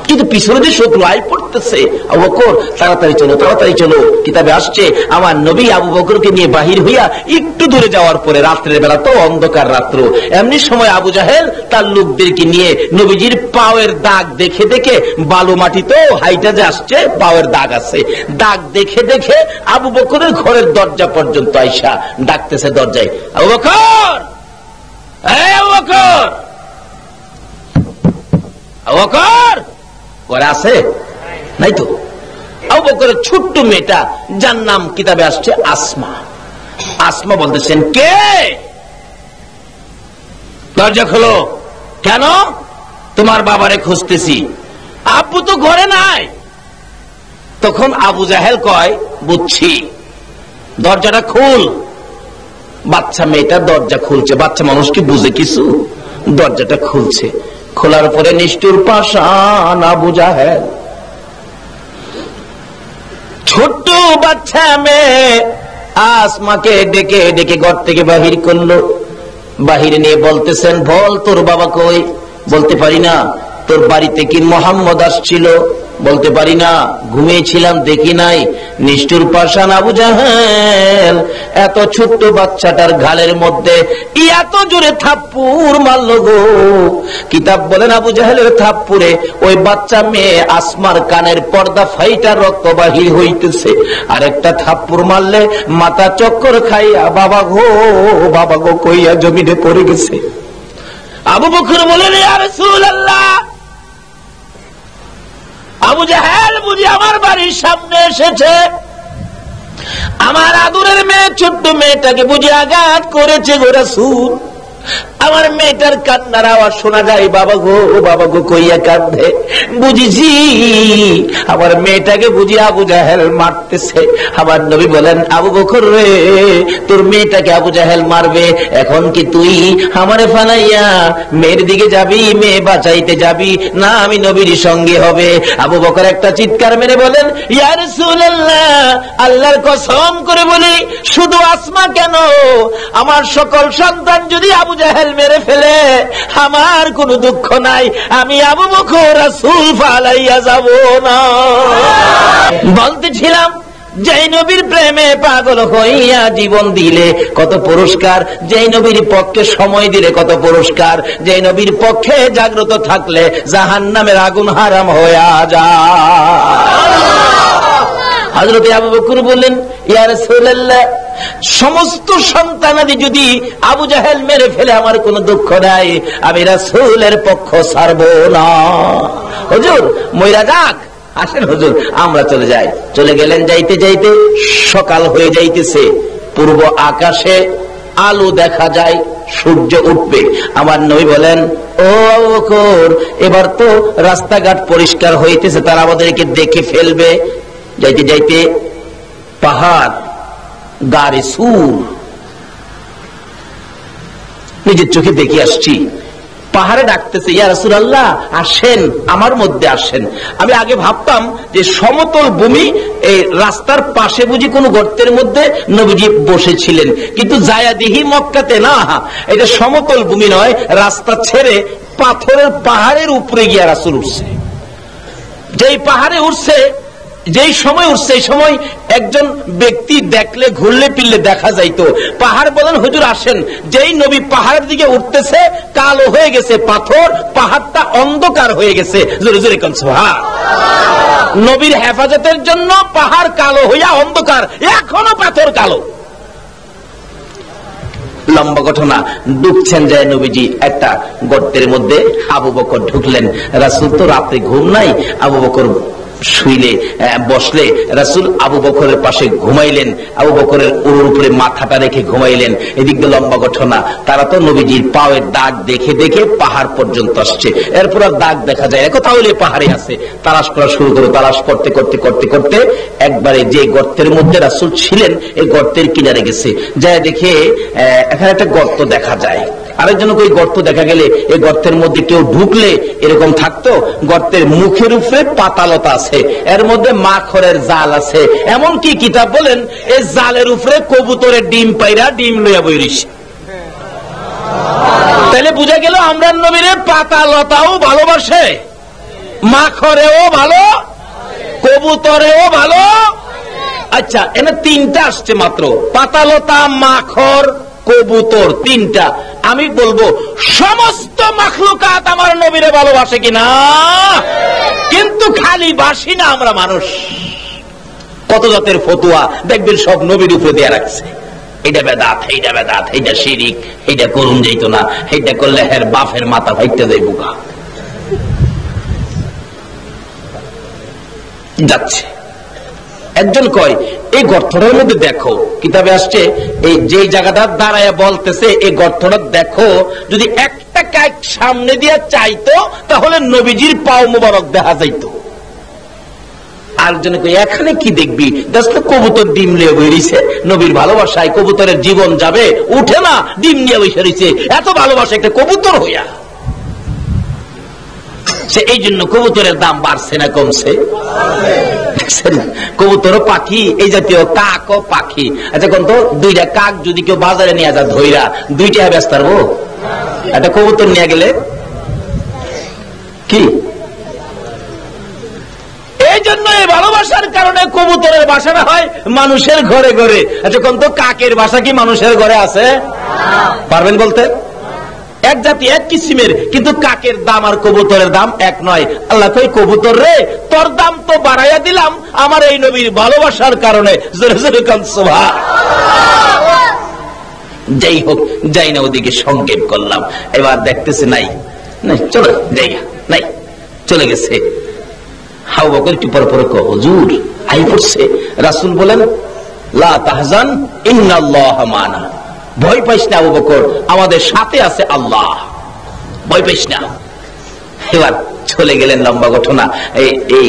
কিন্তু পিছনে যে শত্রু আই পড়তেছে, আবু বকর তাড়াতাড়ি চলো, তাড়াতাড়ি চলো। কিতাবে আসছে আমার নবী আবু বকরকে নিয়ে বাহির হইয়া একটু দূরে যাওয়ার পরে, রাত্রের বেলা তো অন্ধকার রাত্র, এমনি সময় আবু জাহেল তার লোকদেরকে নিয়ে নবীজির পাওয়ের দাগ দেখে দেখে, বালু মাটি তো হাইটা যে আসছে, পাওয়ের দাগ আছে, দাগ দেখে দেখে আবু বকরের ঘরের দরজা পর্যন্ত আইসা ডাকতেছে দরজায়, আবু বকর, আবু বকর, আবু বকর। ঘরে আছে নাই তো? আবু বকরের ছোট্ট মেয়েটা, যার নাম কিতাবে আসছে আসমা, আসমা বলতেছেন, কে? দরজা খোলো। কেন? তোমার বাবারে খুঁজতেছি। আব্বু তো ঘরে নাই। তখন আবু জাহেল কয়, বুঝছি, দরজাটা খুল। বাচ্চা মেয়েটা দরজা খুলছে, বাচ্চা মানুষ কি বুঝে কিছু? দরজাটা খুলছে, খোলার পরে নিষ্ঠুর পাষাণ আবু জাহেল, ছোট্ট বাচ্চা মেয়ে আসমাকে ডেকে ডেকে ঘর থেকে বাহির করলো। বাহিরে নিয়ে বলতেছেন, বল তোর বাবা কই? বলতে পারি না। তোর বাড়িতে কি মোহাম্মদ আসছিল? বলতে পারি না, ঘুমিয়েছিলাম, দেখি নাই। নিষ্ঠুর পাষাণ আবু জাহেল এত ছোট্ট বাচ্চাটার গালের মধ্যে এত জোরে থাপ্পড় মারল গো। কিতাব বলেন আবু জাহেলের থাপ্পড়ে ওই বাচ্চা মেয়ে আসমার কানের পর্দা ফাইটা রক্ত বাহির হইতেছে। আর একটা থাপ্পড় মারলে মাথা চক্কর খাইয়া বাবা গো কইয়া জমিনে পড়ে গেছে। আবু বকর বলেন, ইয়া রাসূলুল্লাহ, আবু জাহেল বুঝি আমার বাড়ির সামনে এসেছে, আমার আদরের মেয়ে, ছোট্ট মেয়েটাকে বুঝি আঘাত করেছে গো রাসূল। আমার মেয়েটার কান্নার আওয়াজ শোনা যায়, বাবা গো কইয়া কাঁদে। বুঝিছি আমার মেয়েটাকে বুঝি আবু জাহেল মারতেছে। আমার নবী বলেন, আবু বকর রে, তোর মেয়েটাকে আবু জাহেল মারবে, এখন কি তুই আমারে ফালাইয়া মেয়ের দিকে যাবি, মেয়ে বাঁচাইতে যাবি, না আমি নবীর সঙ্গে হবে? আবু বকর একটা চিৎকার মেরে বলেন, ইয়া রাসূলুল্লাহ, আল্লাহর কসম করে বলি, শুধু আসমা কেন, আমার সকল সন্তান যদি আবু জাহেল মেরে ফেলে আমার কোনো দুঃখ নাই, আমি আবু বকর রাসূল ফালাইয়া যাব না। বলতেছিলাম, যেই নবীর প্রেমে পাগল হইয়া জীবন দিলে কত পুরস্কার, যেই নবীর পক্ষে সময় দিলে কত পুরস্কার, যেই নবীর পক্ষে জাগ্রত থাকলে জাহান্নামের আগুন হারাম হইয়া যায়। হযরত আবু বকর বললেন, ইয়া রাসূলুল্লাহ, সমস্ত সন্তানাদি যদি আবু জাহেল মেরে ফেলে আমার কোনো দুঃখ নাই, আমি রাসূলের পক্ষ ছাড়ব না। হুজুর মইরা যাক, আসেন হুজুর আমরা চলে যাই। চলে গেলেন, যাইতে যাইতে সকাল হয়ে যাইতেছে, পূর্ব আকাশে আলো দেখা যায়, সূর্য উঠবে। আমার নবী বলেন, ও আবু বকর, এবার তো রাস্তাঘাট পরিষ্কার হইতেছে, তারা আমাদেরকে দেখে ফেলবে। যাইতে যাইতে পাহাড় গাড়ি সুর, নিজের চোখে দেখে আসছি, পাহাড়ে ডাকতেছে, ইয়া রাসূলুল্লাহ, আসেন আমার মধ্যে আসেন। আমি আগে ভাবতাম যে সমতল ভূমি, এই রাস্তার পাশে বুঝি কোন গর্তের মধ্যে নবীজি বসেছিলেন, কিন্তু জায়াদিহি মক্কাতে না, এটা সমতল ভূমি নয়, রাস্তা ছেড়ে পাথরের পাহাড়ের উপরে গিয়া রাসূল উঠছে। যেই পাহাড়ে উঠছে, যেই সময় উঠছে, সেই সময় একজন ব্যক্তি দেখলে ঘুরলে ফিরলে দেখা যাইতো। পাহাড় বলেন, হুজুর আসেন। যেই নবী পাহাড়ের দিকে উঠতেছে, কালো হয়ে গেছে পাথর, পাহাড়টা অন্ধকার হয়ে গেছে। জোরে জোরে কোন সুবহান। নবীর হেফাজতের জন্য পাহাড় কালো হইয়া অন্ধকার, এখনো পাথর কালো। লম্বা ঘটনা, ঢুকছেন যায় নবীজি একটা গর্তের মধ্যে, আবু বকর ঢুকলেন। রাসূল তো রাতে ঘুম নাই, আবু বকর শুইলে বসলে রাসূল আবু বকরের পাশে ঘুমাইলেন, আবু বকরের উরুর উপরে মাথাটা রেখে ঘুমাইলেন। এদিক দিয়ে লম্বা ঘটনা, তারা তো নবীজির পায়ের দাগ দেখে দেখে পাহাড় পর্যন্ত আসছে, এরপর আর দাগ দেখা যায় না, কোথাও হলে পাহাড়ে আছে। তালাশ করা শুরু করে, তালাশ করতে করতে করতে করতে একবারে যে গর্তের মধ্যে রাসূল ছিলেন এই গর্তের কিনারে গেছে, যায় দেখে এখানে একটা গর্ত দেখা যায়। আরেকজন ওই গর্ত দেখা গেলে এই গর্তের মধ্যে কেউ ঢুকলে এরকম থাকতো, গর্তের মুখের উপরে পাতালতা আছে, এর মধ্যে মাখরের জাল আছে, এমনকি কিতাব বলেন এই জালের উপরে কবুতরের ডিম পাইরা ডিম লইয়া বইরিস। তাহলে বুঝা গেল আমরা নবীরে পাতালতাও ভালোবাসে, মাখরেও ভালো, কবুতরেও ভালো। আচ্ছা, এনে তিনটা আসছে মাত্র, পাতালতা, মাখর, কবুতর, তিনটা। আমি বলবো সমস্ত মাখলুকাত আমার নবীরে ভালোবাসে কিনা, কিন্তু খালি বাসি না আমরা মানুষ। কত জাতের ফতুয়া দেখবেন সব নবীর উপরে দেয়া রাখছে, এইটা বেদাত, এইটা বেদাত, এইটা শিরিক, এইটা করুন যাইত না, এইটা করলে হের বাপের মাথা ফাইটে যায় বুকা যাচ্ছে। একজন কয় এই গর্তটার মধ্যে দেখো, কিতাবে আসছে এই যে জায়গাটা দাঁড়ায় বলতেছে এই গর্তটা দেখো, যদি একটা কাক সামনে দিয়ে চাইতো তাহলে নবীজির পাও মোবারক দেখা যাইতো। আরেকজনে কয় এখানে কি দেখবি, দেখো কবুতর ডিম নিয়ে বেরিয়েছে, নবীর ভালোবাসায় কবুতরের জীবন যাবে, উঠে না, ডিম নিয়ে বসে রয়েছে, এত ভালোবাসা একটা কবুতর হইয়া। এই জন্য কবুতরের দাম বাড়ছে না কমছে? কবুতর পাখি, এই জাতীয় কাক ও পাখি। আচ্ছা কোন তো দুইটা কাক যদি কেউ বাজারে নিয়ে যা ধইরা, দুইটা ব্যস্ত পারবো? একটা কবুতর নিয়ে গেলে কি? এই জন্য এই ভালোবাসার কারণে কবুতরের বাসাটা হয় মানুষের ঘরে ঘরে। আচ্ছা কোন তো কাকের বাসা কি মানুষের ঘরে আছে? পারবেন বলতে? এক জাতি এক কিসিমের, কিন্তু কাকের দাম আর কবুতরের দাম এক নয়। আল্লাহ কই কবুতর রে তোর দাম তো বাড়াইয়া দিলাম আমার এই নবীর ভালোবাসার কারণে। যাই হোক, যাই না ওদিকে সংক্ষেপ করলাম। এবার দেখতেছে নাই নাই, চলো জায়গা নাই, চলে গেছে। হাউ বকর একটু পর পর হুজুর আই পড়ছে। রাসূল বলেন লা তাহজান ইন্নাল্লাহা মানা, ভয় পাইস না আবু বকর, আমাদের সাথে আছে আল্লাহ, ভয় পাইস না। এবার চলে গেলেন, লম্বা ঘটনা। এই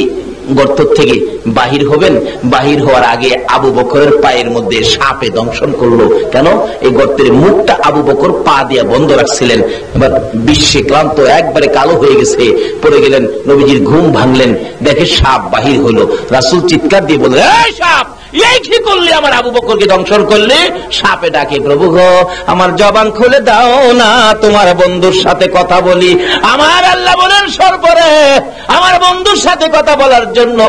গর্ত থেকে বাহির হবেন, বাহির হওয়ার আগে আবু বকরের পায়ের মধ্যে সাপে দংশন করলো। কেন? এই গর্তের মুখটা আবু বকর পা দিয়ে বন্ধ রাখছিলেন। এবার বিশ্বে ক্লান্ত, একবারে কালো হয়ে গেছে, পড়ে গেলেন। নবীজির ঘুম ভাঙলেন, দেখে সাপ বাহির হলো। রাসূল চিৎকার দিয়ে বললেন এই সাপ, এই কি করলে, আমার আবু বকরকে দংশন করলে? সাপে ডাকে প্রভু গো আমার জবান খুলে দাও না, তোমার বন্ধুর সাথে কথা বলি। আমার আল্লাহ বলেন সর্বরে আমার বন্ধুর সাথে কথা বলার জন্য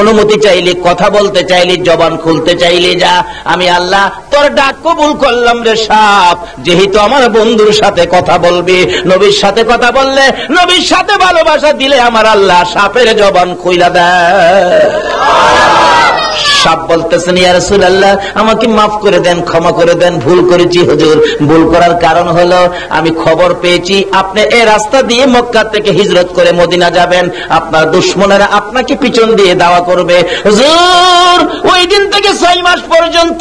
অনুমতি চাইলে, কথা বলতে চাইলে, জবান খুলতে চাইলে যা, আমি আল্লাহ তোর ডাক কবুল করলাম রে সাপ। যেহেতু আমার বন্ধুর সাথে কথা বলবি, নবীর সাথে কথা বললে, নবীর সাথে ভালোবাসা দিলে আমার আল্লাহ সাপের জবান খুইলা দেয়। সাপ বলতেছেন ইয়া রাসূলুল্লাহ আমাকে মাফ করে দেন, ক্ষমা করে দেন, ভুল করেছি হুজুর। ভুল করার কারণ হলো আমি খবর পেয়েছি আপনি এই রাস্তা দিয়ে মক্কা থেকে হিজরত করে মদিনা যাবেন, আপনার দুশমনেরা আপনাকে পিছন দিয়ে দাওয়া করবে। হুজুর ওই দিন থেকে 6 মাস পর্যন্ত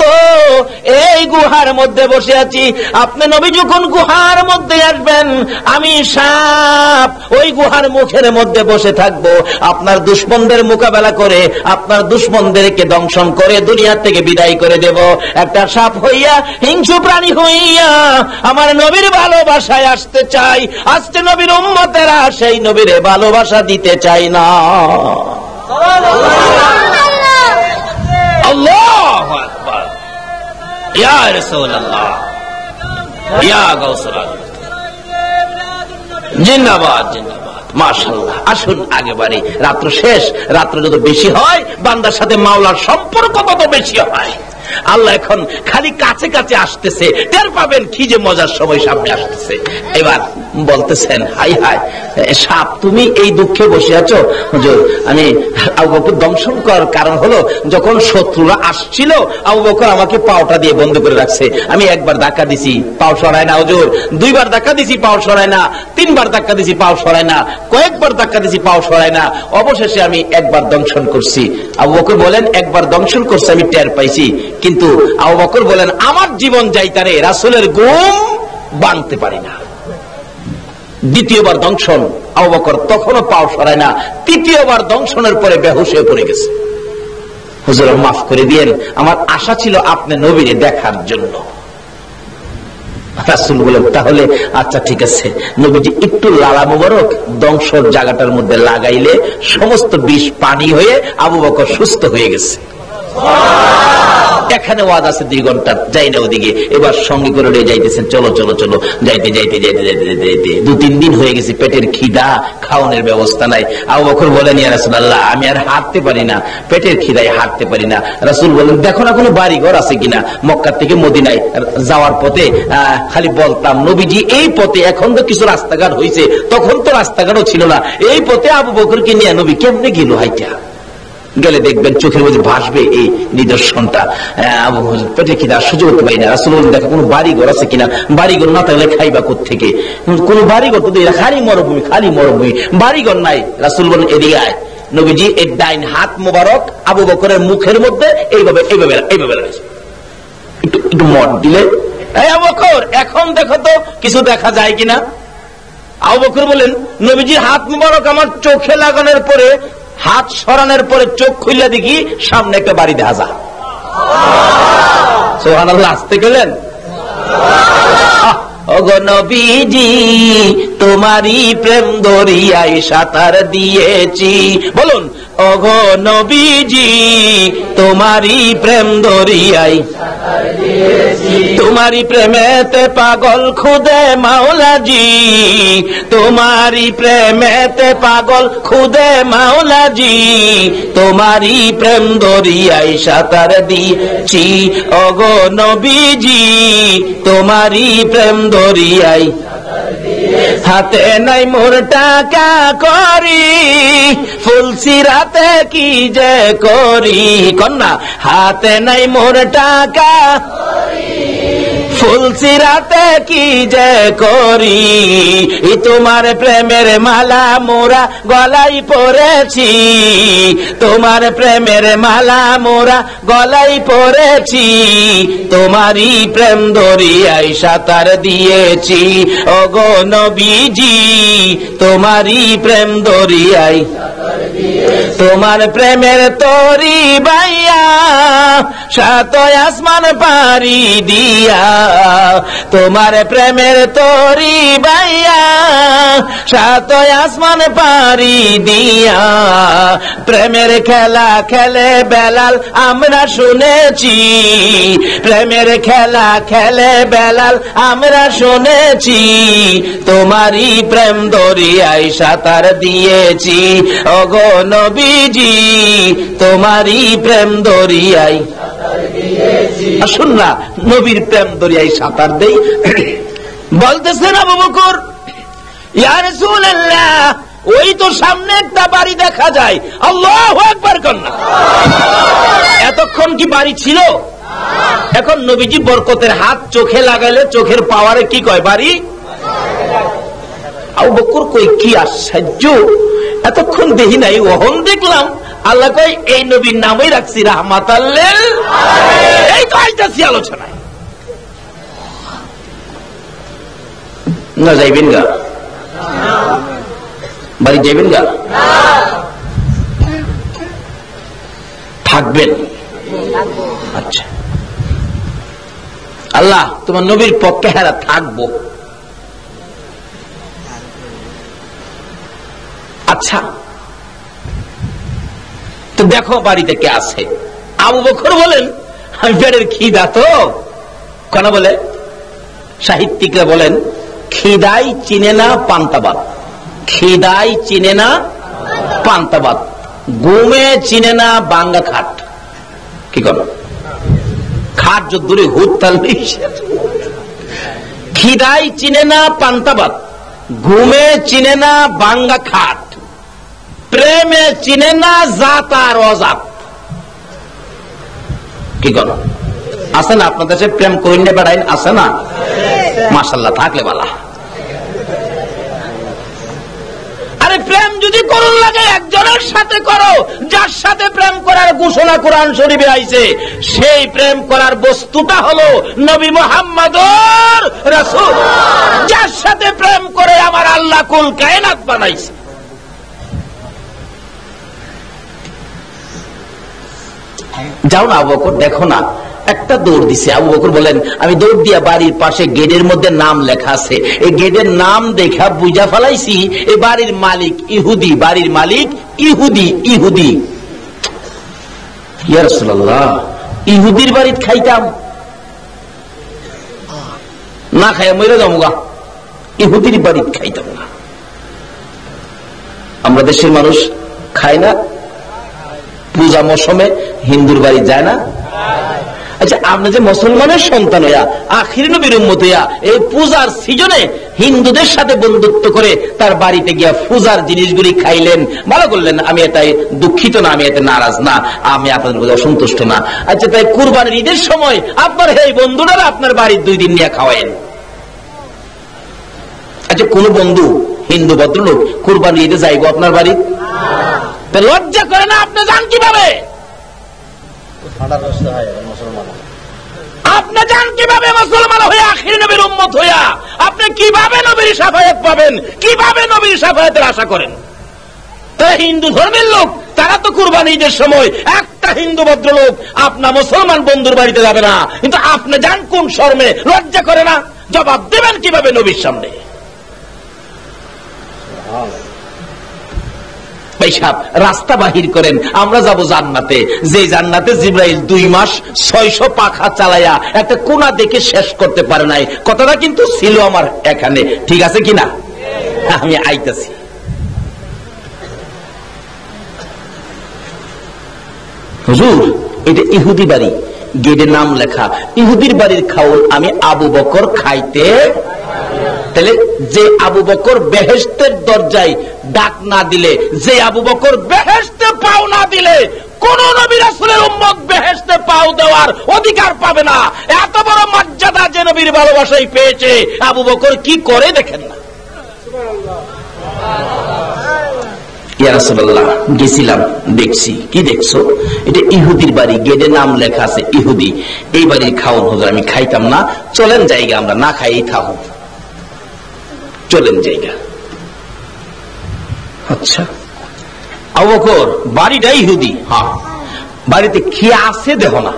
এই গুহার মধ্যে বসে আছি, আপনি নবী যখন গুহার মধ্যে আসবেন আমি সাপ ওই গুহার মুখের মধ্যে বসে থাকবো, আপনার দুশমনদের মোকাবেলা করে আপনার দুশমনদেরকে দংশন করে দুনিয়া থেকে বিদায় করে দেব। একটা সাপ হইয়া, হিংস্র প্রাণী হইয়া আমার নবীর ভালোবাসায় আসতে চাই, আসতে নবীর উম্মতেরা সেই নবীর ভালোবাসা দিতে চাই না। আল্লাহু আকবার, ইয়া রাসূলুল্লাহ, ইয়া গাউসুল আজম, জিন্দাবাদ জিন্দাবাদ, মাশাআল্লাহ। আসুন আগে বাড়ি, রাত্র শেষ। রাত্র যত বেশি হয় বান্দার সাথে মাওলার সম্পর্ক তত বেশি হয়। আল্লাহ এখন খালি কাছে কাছে আসতেছে, টের পাবেন কি যে মজার সময় সামনে আসতেছে। এবার বলতেছেন, হাই হাই সাপ, তুমি এই দুঃখে বসে আছো। হুজুর, আমি আবু বকর দংশন করার কারণ হলো, যখন শত্রুরা আসছিল আবু বকর আমাকে পাওটা দিয়ে বন্ধ করে রাখছে। আমি একবার ধাক্কা দিছি, পাও সরায় না হুজুর, দুইবার ধাক্কা দিছি, পাও সরায় না, তিনবার ধাক্কা দিছি, পাও সরায় না, কয়েকবার ধাক্কা দিছি, পাও সরায় না, অবশেষে আমি একবার দংশন করছি। আবু বকর বলেন, একবার দংশন করছে আমি টের পাইছি, কিন্তু আবু বকর বলেন আমার জীবন যাইতারে রাসূলের ঘুম ভাঙতে পারি না। দ্বিতীয়বার দংশন, আবু বকর তখনও পাও সরায় না, তৃতীয়বার দংশনের পরে বেহুশ হয়ে পড়ে গেছে। হুজুর মাফ করে দিয়েন, আমার আশা ছিল আপনি নবীরে দেখার জন্য। রাসূল বলেন, তাহলে আচ্ছা ঠিক আছে, নবীজি একটু লালা মুবারক দংশন জায়গাটার মধ্যে লাগাইলে সমস্ত বিষ পানি হয়ে আবু বকর সুস্থ হয়ে গেছে। এখানে ওয়াজ আছে 2 ঘন্টা, যাই না ওদিকে। এবার সঙ্গে করে নিয়ে যাইতেছেন, চলো চলো চলো, যাইতে যাইতে যাইতে যাইতে যাইতে 2-3 দিন হয়ে গেছে, পেটের খিদা, খাওয়ানোর ব্যবস্থা নাই। আবু বকর বলেন, ইয়া রাসূলুল্লাহ, আমি আর হাঁটতে পারি না, পেটের খিদায় হাঁটতে পারি না। রাসূল বলেন, দেখো না কোনো বাড়ি ঘর আছে কিনা। মক্কা থেকে মদিনায় যাওয়ার পথে খালি বলতাম, নবীজি এই পথে, এখন তো কিছু রাস্তাঘাট হয়েছে, তখন তো রাস্তাঘাটও ছিল না, এই পথে আবু বকরকে নিয়ে নবী কেমনে গেল হাইটা। গেলে দেখবেন চোখের মধ্যে ভাসবে এই নিদর্শনটা। পেটে খিদা সহ্য করতে পারি না। রাসূল বলেন, দেখো কোনো বাড়িঘর আছে কিনা। বাড়িঘর না থাকলে খাইবা কোত্থেকে? কোন বাড়িঘর তো খালি মরুভূমি, খালি মরুভূমি, বাড়িঘর নাই। রাসূল বলেন, এদিকে আয়। নবীজি এর ডাইন হাত মোবারক আবু বকরের মুখের মধ্যে এইভাবে এইভাবে এইভাবে রয়েছে, একটু একটু মট দিলে, এই আবু বকর এখন দেখো তো কিছু দেখা যায় কিনা। আবু বকর বলেন, নবীজি হাত মোবারক আমার চোখে লাগানোর পরে, হাত সরানোর পরে চোখ খুললে দেখি সামনে একটা বাড়ি দেখা যায়। সুবহানাল্লাহ, আসতে গেলেন। ওগো নবীজি, তোমারই প্রেম দরিয়ায় সাঁতার দিয়েছি। বলুন, ওগো নবীজি, তোমারই প্রেম দরিয়ায় সাঁতার দিয়েছি। তোমারই প্রেমেতে পাগল খুদে মাওলাজি, তোমারই প্রেমেতে পাগল খুদে মাওলাজি, তোমারই প্রেম দরিয়ায় সাঁতার দিয়েছি। ওগো নবীজি, তোমারই প্রেম দরিয়ায়। হাতে নাই মোর টাকা করি, ফুলসিরাতে কি যে করি। কন্যা, হাতে নাই মোর টাকা, ফুলসিরাতে কি যে করি। তোমার প্রেমের মালা মোরা গলায় পরেছি, তোমার প্রেমের মালা মোরা গলায় পরেছি। তোমারই প্রেম দরিয়ায় সাঁতার দিয়েছি। ওগো নবীজি, তোমারই প্রেম দরিয়ায়। তোমার প্রেমের তরি বাইয়া সাত আসমান পারি দিয়া, তোমার প্রেমের তরি বাইয়া সাত আসমান পারি দিয়া। প্রেমের খেলা খেলে বেলাল আমরা শুনেছি, প্রেমের খেলা খেলে বেলাল আমরা শুনেছি। তোমারই প্রেম দরিয়ায় সাঁতার দিয়েছি। ওগো নবীজি, তোমারই প্রেম দরিয়ায়। আসুন না, নবীর প্রেম দরিয়ায় সাঁতার দেই। বলতেছেন আবু বকর, ইয়া রাসূলুল্লাহ, ওই তো সামনে একটা বাড়ি দেখা যায়। আল্লাহু আকবার কন্যা। এতক্ষণ কি বাড়ি ছিল? এখন নবীজি বরকতের হাত চোখে লাগালে চোখের পাওয়ারে কি কয়? বাড়ি। আবু বকর কই, কি আশ্চর্য, এতক্ষণ দেখি নাই, ওহন দেখলাম। আল্লাহ কই, এই নবীর নামই রাখছি রাহমাতাল লিল আলামিন। এই তো আইতাছি আলোচনায়। না যাইবেন গা? বাড়ি যাইবেন গা? থাকবেন? আচ্ছা, আল্লাহ তোমার নবীর পক্ষে হারা থাকবো। আচ্ছা, তো দেখো বাড়িতে কে আছে। আবু বকর বলেন, আমি পেটের খিদা তো। কেন বলে? সাহিত্যিকরা বলেন, খিদাই চিনে না পান্তাবাদ, খিদাই চিনে না পান্তাবাদ, ঘুমে চিনে না বাঙ্গা খাট। কি করো? খাট যদ্দূরে হুদ তাল খিদাই চিনে না পান্তাবাদ, ঘুমে চিনে না বাঙ্গা খাট, প্রেমে চিনে না জাত আর অজাত। কি কর আছে না আপনার দেশে? প্রেম করিনে বেড়াইন আছে না? মাশাআল্লাহ, থাকলে বালা। আরে প্রেম যদি করুন লাগে একজনের সাথে করো, যার সাথে প্রেম করার ঘোষণা কোরআন শরীফে আইছে। সেই প্রেম করার বস্তুটা হলো নবী মুহাম্মদুর রাসূল, যার সাথে প্রেম করে আমার আল্লাহ কুল কায়নাত বানাইছে। যাও না আবু বকর, দেখো না, একটা দৌড় দিছে। আবু বকর বলেন, আমি দৌড় দিয়া বাড়ির পাশে গেটের মধ্যে নাম লেখা আছে, এই গেটের নাম দেখা বুঝা ফেলাইছি এই বাড়ির মালিক ইহুদি, বাড়ির মালিক ইহুদি। ইহুদি, ইয়া রাসূলুল্লাহ, ইহুদির বাড়িতে খাইতাম না, খাইয়া মরে যাবো, ইহুদির বাড়িতে খাইতাম না। আমরা দেশের মানুষ খায় না, পূজা মৌসুমে হিন্দুর বাড়ি যায় না। আচ্ছা, আপনি যে মুসলমানের সন্তান হইয়া, আখির নবীর উম্মত হইয়া, এই পূজার সিজনে হিন্দুদের সাথে বন্ধুত্ব করে তার বাড়িতে গিয়া পূজার জিনিসগুলি খাইলেন, ভালো করলেন। আমি এটাই দুঃখিত না, আমি এতে নারাজ না, আমি আপনাদের প্রতি অসন্তুষ্ট না। আচ্ছা, তাই কুরবানির ঈদের সময় আপনার এই বন্ধুরা আপনার বাড়ির 2 দিন নিয়ে খাওয়ায়েন। আচ্ছা, কোন বন্ধু হিন্দু ভদ্রলোক কুরবানির ঈদে যাইব আপনার বাড়ি? লজ্জা করে না? আপনি যান কিভাবে? আপনি যান কিভাবে মুসলমান হইয়া, আখির নবীর উম্মত হইয়া? আপনি কিভাবে নবীর শাফায়াত পাবেন? কিভাবে নবীর শাফায়াতের আশা করেন? তারা হিন্দু ধর্মের লোক, তারা তো কুরবানি ঈদের সময় একটা হিন্দু ভদ্রলোক আপনার মুসলমান বন্ধুর বাড়িতে যাবে না, কিন্তু আপনি যান কোন শর্মে? লজ্জা করে না? জবাব দেবেন কিভাবে নবীর সামনে? রাস্তা বাহির করেন, আমরা যাব জান্নাতে, যে জান্নাতে জিবরাইল 2 মাস 600 পাখা চালাইয়া একটা কোনা দেখে শেষ করতে পারে নাই। কথাটা কিন্তু ছিল আমার এখানে, ঠিক আছে কিনা? আমি আইতাছি। হুজুর, এটা ইহুদি বাড়ি, গেটে নাম লেখা, ইহুদির বাড়ির খাওয়ার আমি আবু বকর খাইতে। তাহলে যে আবু বকর বেহেশতের দরজায় ডাক না দিলে, যে আবু বকর বেহেশতে পাও না দিলে, কোন নবী রাসূলের উম্মত বেহেশতে পাও দেওয়ার অধিকার পাবে না। এত বড় মর্যাদা যে নবীর ভালোবাসাই পেয়েছে, আবু বকর কি করে দেখেন না? ইয়া রাসূলুল্লাহ, গেছিলাম, দেখছি। কি দেখছো? এটা ইহুদির বাড়ি, গেটে নাম লেখা আছে ইহুদি। এই বাড়ির খাওয়ান হুজুর আমি খাইতাম না, চলেন জায়গা, আমরা না খাইই থাকবো, চলেন জায়গা। আচ্ছা, আবু বকর বাড়িটা ইহুদি, হ্যাঁ, বাড়িতে কি আছে দেখো না।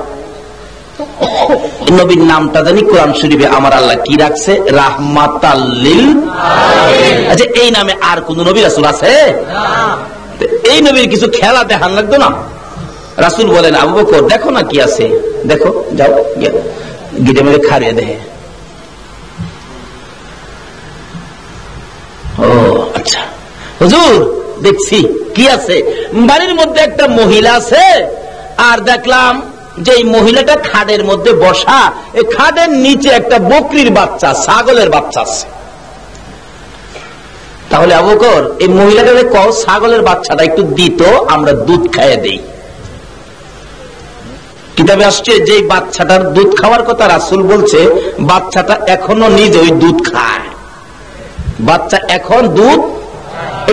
নবীর নামটা জানি কোরআন শরীফে আমার আল্লাহ কি রাখছে? রাহমাতাল লিল আলামিন। আচ্ছা, এই নামে আর কোন নবী রাসূল আছে? এই নবীর কিছু খেলা দেখান লাগতো না? রাসূল বলেন, আবু বকর দেখো না কি আছে, দেখো, যাও গিটে মেরে খাড়িয়ে দেখে। ও আচ্ছা হুজুর, দেখছি কি আছে। বাড়ির মধ্যে একটা মহিলা আছে, আর দেখলাম যে এই মহিলাটা খাটের মধ্যে বসা, এই খাটের নিচে একটা বকরির বাচ্চা, ছাগলের বাচ্চা আছে। তাহলে আবু বকর এই মহিলাটাকে কও ছাগলের বাচ্চাটা একটু দিত, আমরা দুধ খাইয়ে দেই। কিতাবে আসছে যে বাচ্চাটার দুধ খাওয়ার কথা রাসূল বলছে, বাচ্চাটা এখনো নিজেই দুধ খায়। বাচ্চা এখন দুধ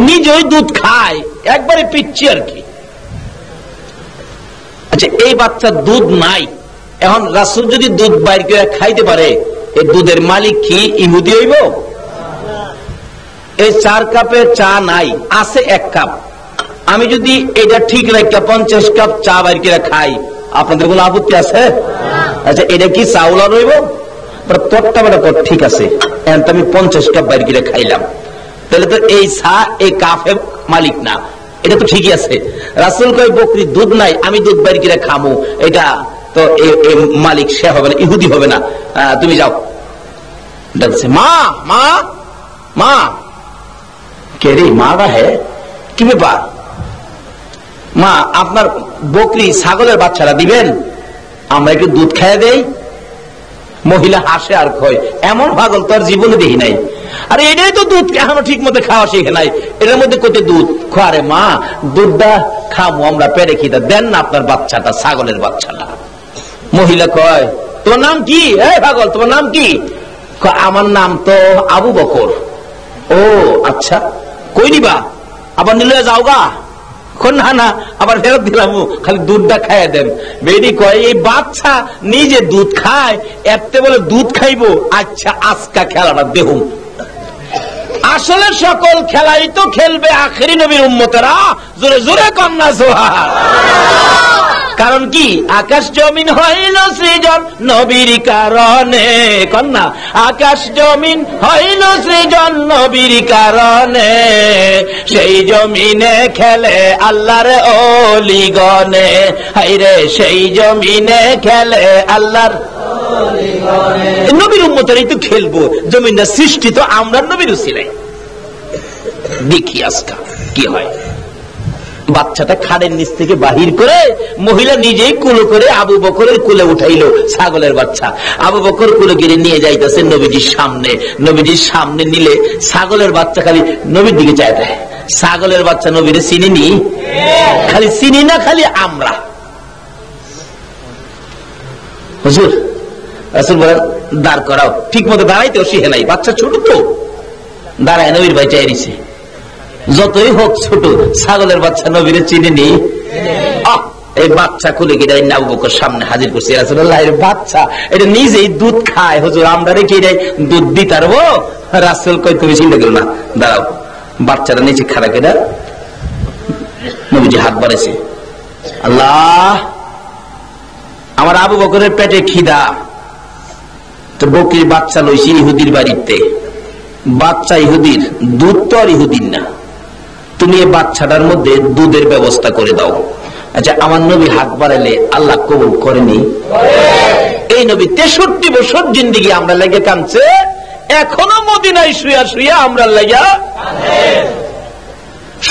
নিজেই দুধ খায়, একবারে পিচ্ছি আর কি। আচ্ছা, এই বাচ্চা দুধ নাই, এখন রাসূল যদি দুধ বাইর করে খাইতে পারে, এই দুধের মালিক কি ইহুদি হইব? এই 4 কাপে চা নাই, আছে 1 কাপ। আমি যদি এটা ঠিক রাখা 50 কাপ চা বাইর করে খাই, আপনাদের কোনো আপত্তি আছে? আচ্ছা, এটা কি চাউলা রইব? তোরটা বেটা তোর ঠিক আছে, আমি 50 কাপ বাইর করে খাইলাম, তাহলে তো এই চা এই কাপের মালিক না, এটা তো ঠিকই আছে। রাসূল কয় বকরির দুধ নাই, আমি দুধ বাইর করে খামু, এটা তো মালিক সে হবে না, ইহুদি হবে না। তুমি যাও। ডাকছে, মা মা মা। কে রে? মা হে, কি ব্যাপার? মা, আপনার বকরি ছাগলের বাচ্চারা দিবেন? আমরা একটু দুধ খাইয়ে দেই, মহিলা হাসে আর কয় এমন পাগল তো আর জীবনে দেখি নাই। আরে এটাই তো দুধ এখনো ঠিক মতো খাওয়া শিখে নাই, এটার মধ্যে কত দুধ খারে মা, দুধটা খাবো আমরা পেরে খিদা, দেন না আপনার বাচ্চাটা, ছাগলের বাচ্চাটা। মহিলা কয় তোমার নাম কি? এই পাগল তোমার নাম কি? আমার নাম তো আবু বকর। ও আচ্ছা, কই নিবা? আবার নিলে যাও গা। না না, আবার ফেরত দিলাম, খালি দুধটা খাইয়ে দেন। বেডি কয় এই বাচ্চা নিজে দুধ খায়, এতে বলে দুধ খাইবো? আচ্ছা আজকা খেলাটা দেখুন। আসলে সকল খেলাই তো খেলবে আখেরি নবীর উম্মতেরা, জোরে জোরে কন্যা সুবহানাল্লাহ। কারণ কি? আকাশ জমিন হইল সৃজন নবীর কারণে, কন্যা আকাশ জমিন হইল সৃজন নবীর কারণে, সেই জমিনে খেলে আল্লাহর ওলিগণে, হায়রে সেই জমিনে খেলে আল্লাহর নবীর উম্মতেরাই তো খেলবো, জমিনটা সৃষ্টি তো আমরা নবীর উসিলায়। দেখি আজকা কি হয়। বাচ্চাটা খাড়ের নিচ থেকে বাহির করে মহিলা নিজেই কুলো করে আবু বকরের কুলে উঠাইলো ছাগলের বাচ্চা। আবু বকর কুলে গিয়ে নিয়ে যাইতেছে নবীজির সামনে। নবীজির সামনে নিলে ছাগলের বাচ্চা খালি নবীর দিকে চায় দেয়। ছাগলের বাচ্চা নবীরে চিনিনি, খালি চিনি না, খালি আমরা। হুজুর, রাসূল বলেন দাঁড় করাও। ঠিক মতো দাঁড়াইতেও শিখে নাই, বাচ্চা ছোট তো, দাঁড়ায় নবীর ভাই চাই নিছে। যতই হোক ছোট, ছাগলের বাচ্চা নবীরে চিনিনি। এই বাচ্চা খুলে গিয়ে আবু বকর সামনে হাজির করছে। রাসূলুল্লাহ এর বাচ্চা এটা নিজেই দুধ খায়, হুজুর আমরা রেখে দুধ দিতে পারবো? রাসূল কই তুমি চিন্তা করো না, দাঁড়াও। বাচ্চাটা নিচে খাড়া কেনা, নবীজি হাত বাড়াইছে, আল্লাহ আমার আবু বকরের পেটে খিদা, তো বকরির বাচ্চা লইছি ইহুদির বাড়িতে, বাচ্চা ইহুদির, দুধ তো আর ইহুদির না, তুমি এই বাচ্চাটার মধ্যে দুধের ব্যবস্থা করে দাও। আচ্ছা আমার নবী হাত বাড়াইলে আল্লাহ কবুল করেনি? এই নবী 63 বছর জিন্দেগি আমরা লেগে কাঁদছে, এখনো মদিনায় শুয়া শুয়া আমরা লেগা।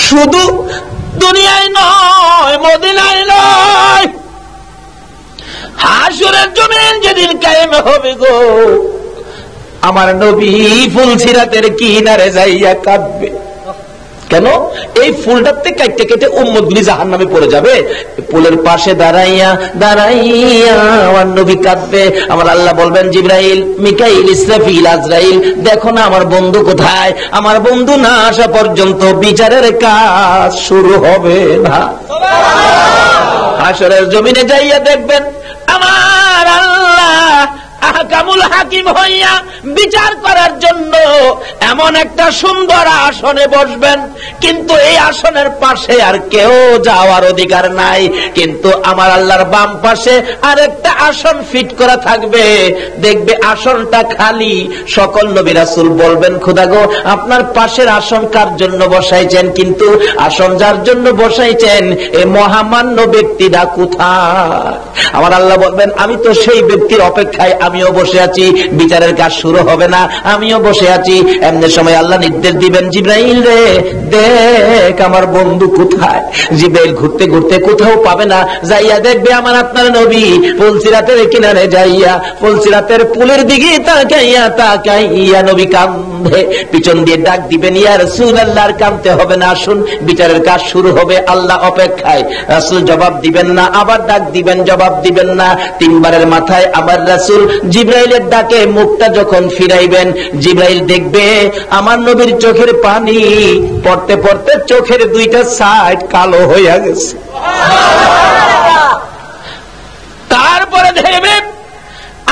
শুধু দুনিয়ায় নয়, মদিনায় নয়, হাসরের জমিন যেদিন কায়েম হবে গো, আমার নবী ফুলসিরাতের কিনারে যাইয়া কাঁদবে। কেন? এই ফুলটাতে কাটতে কেটে উম্মত গুলি জাহান্নামে পড়ে যাবে। পুলের পাশে দাঁড়াইয়া দাঁড়াইয়া আমার নবী কাঁদবে। আমার আল্লাহ বলবেন জিবরাইল, মিকাইল, ইসরাফিল, আজরাইল, দেখো না আমার বন্ধু কোথায়? আমার বন্ধু না আসা পর্যন্ত বিচারের কাজ শুরু হবে না। হাসরের জমিনে যাইয়া দেখবেন আমার আল্লাহ আহকামুল হাকিম হইয়া বিচার করার জন্য এমন একটা সুন্দর আসনে বসবেন, কিন্তু এই আসনের পাশে আর কেউ যাওয়ার অধিকার নাই। কিন্তু আমার আল্লাহর বাম পাশে আর একটা আসন ফিট করা থাকবে, দেখবে আসনটা খালি। সকল নবী রাসূল বলবেন খোদা গো আপনার পাশের আসন কার জন্য বসাইছেন? কিন্তু আসন যার জন্য বসাইছেন এই মহামান্য ব্যক্তিটা কোথায়? আমার আল্লাহ বলবেন আমি তো সেই ব্যক্তির অপেক্ষায় আমিও বসে আছি, বিচারের কাজ শুরু হবে না, আমিও বসে আছি। এমনি সময় আল্লাহ নির্দেশ দিবেন জিবরাইল রে দেখ আমার বন্ধু কোথায়? জিবরাইল ঘুরতে ঘুরতে কোথাও পাবে না, যাইয়া দেখবে আমার আপনার নবী ফুলসিরাতের কিনারে যাইয়া ফুলসিরাতের পুলের দিকে তাকাইয়া তাকাইয়া নবী কাঁদে। পিছন দিয়ে ডাক দিবেন ইয়া রাসূলুল্লাহ, কাঁদতে হবে না, আসুন বিচারের কাজ শুরু হবে, আল্লাহ অপেক্ষায়। রাসূল জবাব দিবেন না, আবার ডাক দিবেন, জবাব দিবেন না। তিনবারের মাথায় আবার রাসূল জিবরাইলের ডাকে মুখটা যখন ফিরাইবেন, জিবরাইল দেখবে আমার নবীর চোখের পানি পড়তে পড়তে চোখের দুইটা সাইড কালো হয়ে গেছে। তারপরে দেখবে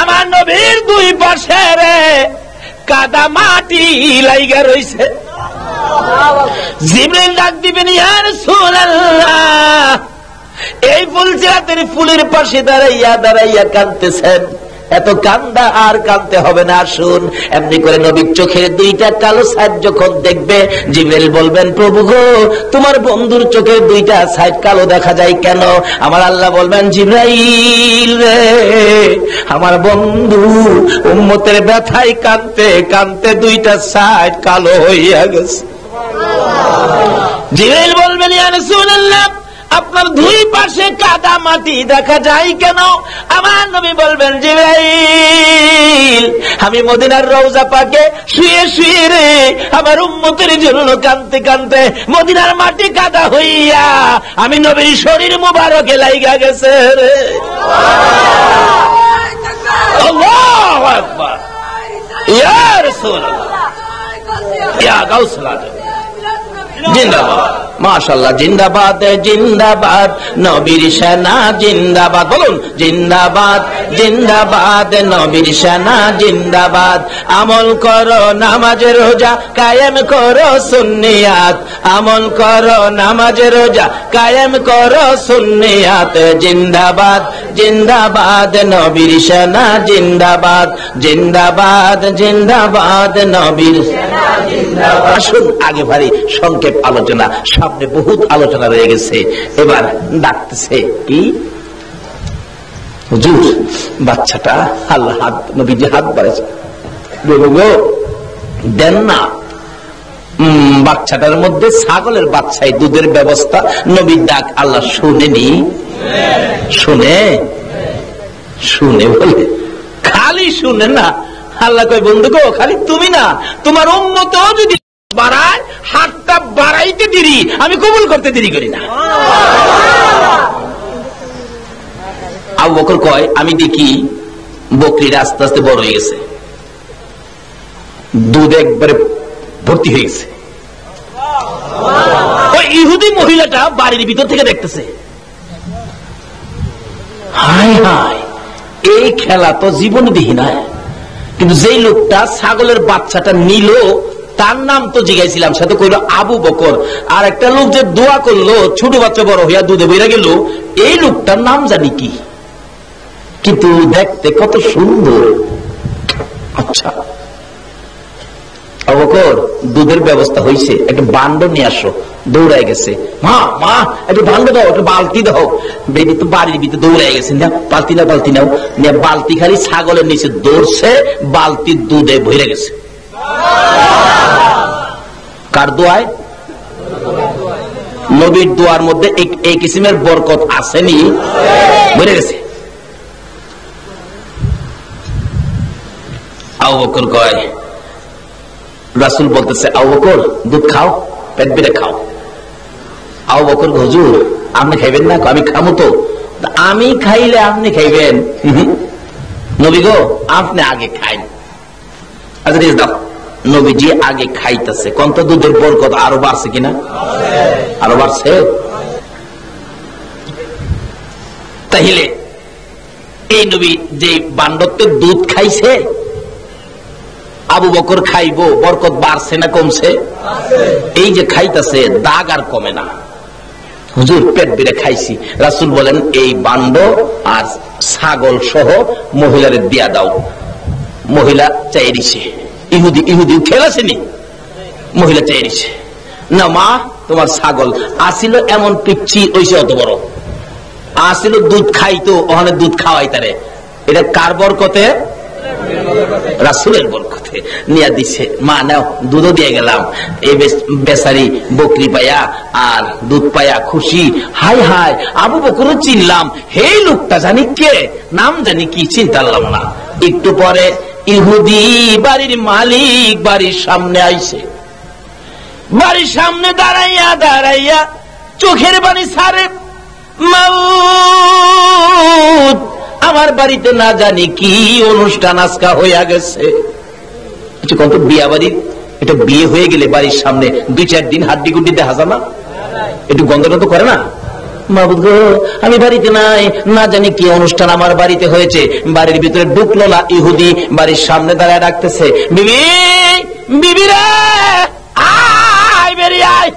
আমার নবীর দুই পাশে কাদা মাটি লাইগা রইছে। জিবরাইল ডাক দিবেন ইয়া রাসূলুল্লাহ, এই ফুলসিরাতের ফুলের পাশে দাঁড়াইয়া দাঁড়াইয়া কাঁদতেছেন, এত কান্দা আর কাঁদতে হবে না, আসুন। এমনি করে নবীর চোখের দুইটা কালো সাইড যখন দেখবে জিবরাইল বলবেন প্রভু গো তোমার বন্ধুর চোখের দুইটা সাইড কালো দেখা যায় কেন? আমার আল্লাহ বলবেন জিবরাইল রে আমার বন্ধু উম্মতের ব্যথায় কাঁদতে কাঁদতে দুইটা সাইড কালো হইয়া গেছে। জিবরাইল বলবেন ইয়া রাসূলুল্লাহ আপনার দুই পাশে কাদা মাটি দেখা যায় কেন? আমার নবী বলবেন, জিবরাইল, আমি মদিনার রওজা পাকে শুয়ে শুয়ে রে আমার উম্মতের জন্য কাঁদতে কাঁদতে মদিনার মাটি কাদা হইয়া আমি নবীর শরীর মুবারকে লাইগা গেছে রে। আল্লাহু আকবার, ইয়া রাসূলুল্লাহ, ইয়া গাউসুল আজম, জিন্দাবাদ, মাশাআল্লাহ, জিন্দাবাদ জিন্দাবাদ, নবীর সেনা জিন্দাবাদ, বলুন জিন্দাবাদ জিন্দাবাদ, নবীর সেনা জিন্দাবাদ। আমল করো নামাজ রোজা কায়েম করো সুন্নিয়াত, আমল করো নামাজ রোজা কায়েম করো সুন্নিয়াত, জিন্দাবাদ জিন্দাবাদ, নবীর সেনা জিন্দাবাদ, জিন্দাবাদ জিন্দাবাদ, নবীর সেনা জিন্দাবাদ। আসুন আগে ভারী সংক্ষেপ আলোচনা, সামনে বহুত আলোচনা রয়ে গেছে। এবার ডাকতেছে কি, হুজুর বাচ্চাটা, আল্লাহ হাত, নবীজি হাত বাড়াইছে, দেন না। বাচ্চাটার মধ্যে ছাগলের বাচ্চায় দুধের ব্যবস্থা, নবীর ডাক আল্লাহ শুনেনি, শুনে শুনে বলে, খালি শুনে না, আল্লাহ কয় বন্ধু গো, খালি তুমি না, তোমার উম্মত যদি বাড়ায়, হাতটা বাড়াইতে দেরি, আমি কবুল করতে দেরি করি না। আবু বকর কয়, আমি দেখি বকরির আস্তে আস্তে বড় হয়ে গেছে, দুধ একবারে ভর্তি হয়ে গেছে। ওই ইহুদি মহিলাটা বাড়ির ভিতর থেকে দেখতেছে, হায় হায়, এই খেলা তো জীবনে দেখি না। কিন্তু যেই লোকটা ছাগলের বাচ্চাটা নিল, তার নাম তো জিজ্ঞাসিলাম, সে তো কইল আবু বকর। আর একটা লোক যে দোয়া করলো, ছোট বাচ্চা বড় হইয়া দুধে বইরা গেল, এই লোকটার নাম জানি কি, কিন্তু দেখতে কত সুন্দর। আচ্ছা আবু বকর, দুধের ব্যবস্থা হয়েছে, একটা বান্ড নিয়ে আসো। দৌড়ায় গেছে, মা মা একটা বান্ড দাও, একটা বালতি দাও। বেবি তো বাড়ির ভিতরে দৌড়ায় গেছে, না বালতি নাও, বালতি নাও। বালতি খালি ছাগলের নিচে দৌড়ছে, বালতি দুধে ভরে গেছে। কার দোয়ায়? নবীর দোয়ার মধ্যে এই কিসিমের বরকত আসেনি, ভরে গেছে। আবু বকর কয়, রাসূল বলতেছে, আবু বকর দুধ খাও, পেট বেড়ে খাও। আবু বকর, হুজুর আপনি খাইবেন না? আমি খামো তো। আমি খাইলে আপনি খাইবেন? নবী গো, আপনি আগে খাইন। আচ্ছা দাও। নবীজি আগে খাইতেছে, কত দুধের বরকত আরো বাড়ছে কিনা? আরো বাড়ছে। তাহলে এই নবী যে বান্ডত্বের দুধ খাইছে, আবু বকর খাইবো, বরকত বাড়ছে না কমছে? এই যে খাইতেছে, দাগ আর কমে না। হুজুর পেট বেড়ে খাইছি। রাসূল বলেন, এই বান্ড আর ছাগল সহ মহিলারে দিয়া দাও। মহিলা চাইছে, ইহুদি খেলাছেনি, মহিলা চাইছে, না মা তোমার ছাগল আসিল এমন পিচ্ছি ওইসে অত বড় আসিল, দুধ খাইতো, ওখানে দুধ খাওয়াই তারে। এটা কার বরকতে? রাসূলের বরকতে নিয়ে দিছে। মা নাও, দুধও দিয়ে গেলাম। এই বেচারি বকরি পায়া আর দুধ পায়া খুশি। হাই হাই, আবু বকরও চিনলাম, হে লোকটা জানি কে, নাম জানি কি, চিন্তালাম না। একটু পরে ইহুদি বাড়ির মালিক বাড়ির সামনে আইছে। বাড়ির সামনে দাঁড়াইয়া চোখের বাড়ি ছাড়ে, মাউত, আমার বাড়িতে না জানি কি অনুষ্ঠান আজকা হইয়া গেছে। কত বিয়া বাড়ির, এটা বিয়ে হয়ে গেলে বাড়ির সামনে 2-4 দিন হাড্ডি গুড্ডি দেখা যায় না, একটু গন্ধটা তো করে না। মাবুদ গো, আমি বাড়িতে নাই, না জানি কি অনুষ্ঠান আমার বাড়িতে হয়েছে। বাড়ির ভিতরে ঢুকলো না, ইহুদি বাড়ির সামনে দাঁড়ায় ডাকতেছে, বিবি বিবি রে, আয় বেরিয়ে আয়।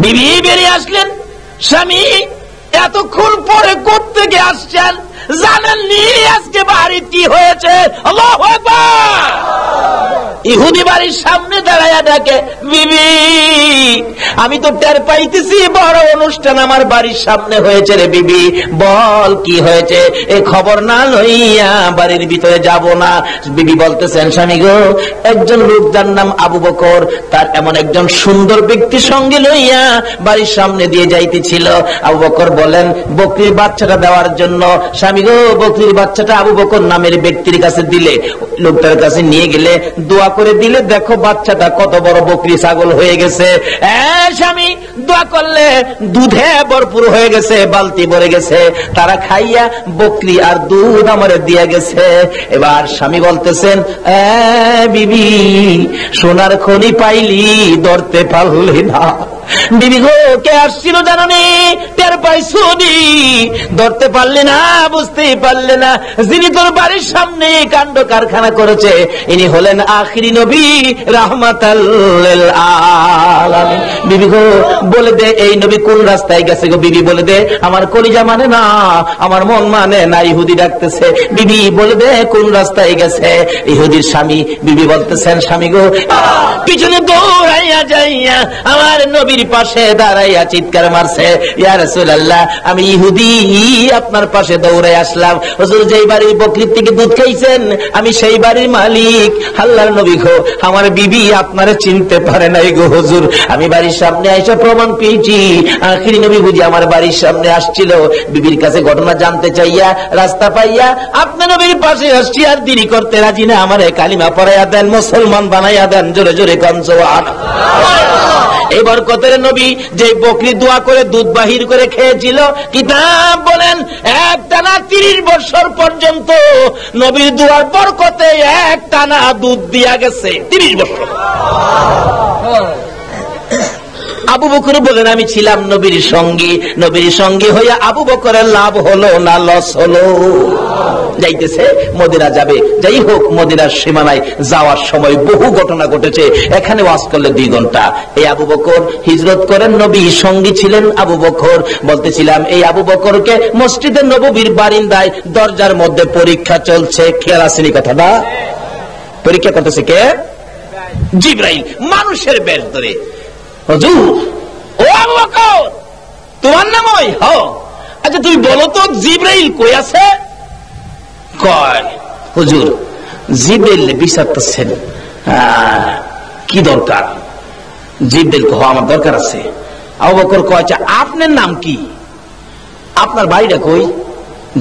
বিবি বেরিয়ে আসলেন। স্বামী এতক্ষণ পরে কোত্থেকে আসছেন, জানেননি আজকে বাড়ির কি হয়েছে? আল্লাহু আকবার। ইহুদি বাড়ির সামনে দাঁড়ায়া ডাকে, বিবি আমি তো টের পাইতেছি বড় অনুষ্ঠান আমার বাড়ির সামনে হয়েছে রে বিবি, বল কি হয়েছে? এই খবর না লইয়া বাড়ির ভিতরে যাব না। বিবি বলতেছেন, স্বামী গো, একজন লোক যার নাম আবু বকর, তার এমন একজন সুন্দর ব্যক্তির সঙ্গে লইয়া বাড়ির সামনে দিয়ে যাইতেছিল। আবু বকর বলেন বকরির বাচ্চাটা দেওয়ার জন্য। স্বামী গো, বকরির বাচ্চাটা আবু বকর নামের ব্যক্তির কাছে দিলে, লোকটার কাছে নিয়ে গেলে দোয়া করে দিলে, দেখো বাচ্চাটা কত বড় বকরি ছাগল হয়ে গেছে। স্বামী দোয়া করলে দুধে ভরপুর হয়ে গেছে, বালতি ভরে গেছে, তারা খাইয়া বকরি আর দুধ আমারে দিয়া গেছে। এবার স্বামী বলতেছেন, বিবি সোনার খনি পাইলি, ধরতে পারলি না। বিবি গো, কে আসছিল জানি, টের পাইছো নি? ধরতে পারলে না, বুঝতেই পারলে না। যিনি তোর বাড়ির সামনে কাণ্ড কারখানা করেছে, ইনি হলেন আখিরি নবী রাহমাতাল লিল আলামিন। বিবি গো, বলে দে এই নবী কোন রাস্তায় গেছে গো? বিবি বলে দে, আমার কলিজা মানে না, আমার মন মানে না, ইহুদি ডাকতেছে। বিবি বলে দে কোন রাস্তায় গেছে? ইহুদির স্বামী। বিবি বলতেছেন, স্বামী গো, পিছনে দৌড়াইয়া যাইয়া আমার নবীর পাশে দাঁড়াইয়া চিৎকার মারছে, ইয়া রাসূলুল্লাহ, আমি ইহুদি আপনার পাশে দৌড়ে আসলাম। হুজুর, যেই বাড়ির বকরির থেকে দুধ খাইছেন আমি সেই বাড়ির মালিক। আল্লাহর নবী গো, আমার বিবি আপনারে চিনতে পারে নাই গো হুজুর, আমি বাড়ির সামনে আইসা প্রমাণ পেয়েছি আখিরি নবী বুঝি আমার বাড়ির সামনে আসছিল। বিবির কাছে ঘটনা জানতে চাইয়া রাস্তা পাইয়া আপনার নবীর পাশে আসছি, আর দেরি করতে রাজি না, আমারে কালিমা পড়াইয়া দেন, মুসলমান বানাইয়া দেন। জোরে জোরে কান সুবহানাল্লাহ। এই বরকতের নবী যে বকরি দোয়া করে দুধ বাহির করে খেয়েছিল, কিতাব বলেন একটানা 30 বছর পর্যন্ত নবীর দোয়ার বরকতে একটানা দুধ দিয়া গেছে। 30 বছর। আবু বকর বলেন, আমি ছিলাম নবীর সঙ্গী, নবীর সঙ্গী হইয়া আবু বকরের লাভ হলো না লস হলো? যাইতেছে মদিনা যাবে, যাই হোক মদিনার সীমানায় যাওয়ার সময় বহু ঘটনা ঘটেছে, এখানে ওয়াজ করলে 2 ঘন্টা। এই আবু বকর হিজরত করেন, নবীর সঙ্গী ছিলেন আবু বকর। বলতেছিলাম এই আবু বকরকে মসজিদে নববীর বারিন্দায় দরজার মধ্যে পরীক্ষা চলছে। খেয়াল আসেনি কথাটা? পরীক্ষা করতেছে কে? জিবরাইল, মানুষের বেশ ধরে। হুজুর, ও আবু বকর, তোমার নাম ওই? আচ্ছা তুমি বলো তো জিবরাইল কই আছে? কয় হুজুর, জিবরাইল বিচারতেছেন, কি দরকার? জিবরাইল কহ, আমার দরকার আছে। আবু বকর কয়, আচ্ছা আপনার নাম কি? আপনার বাড়িটা কই?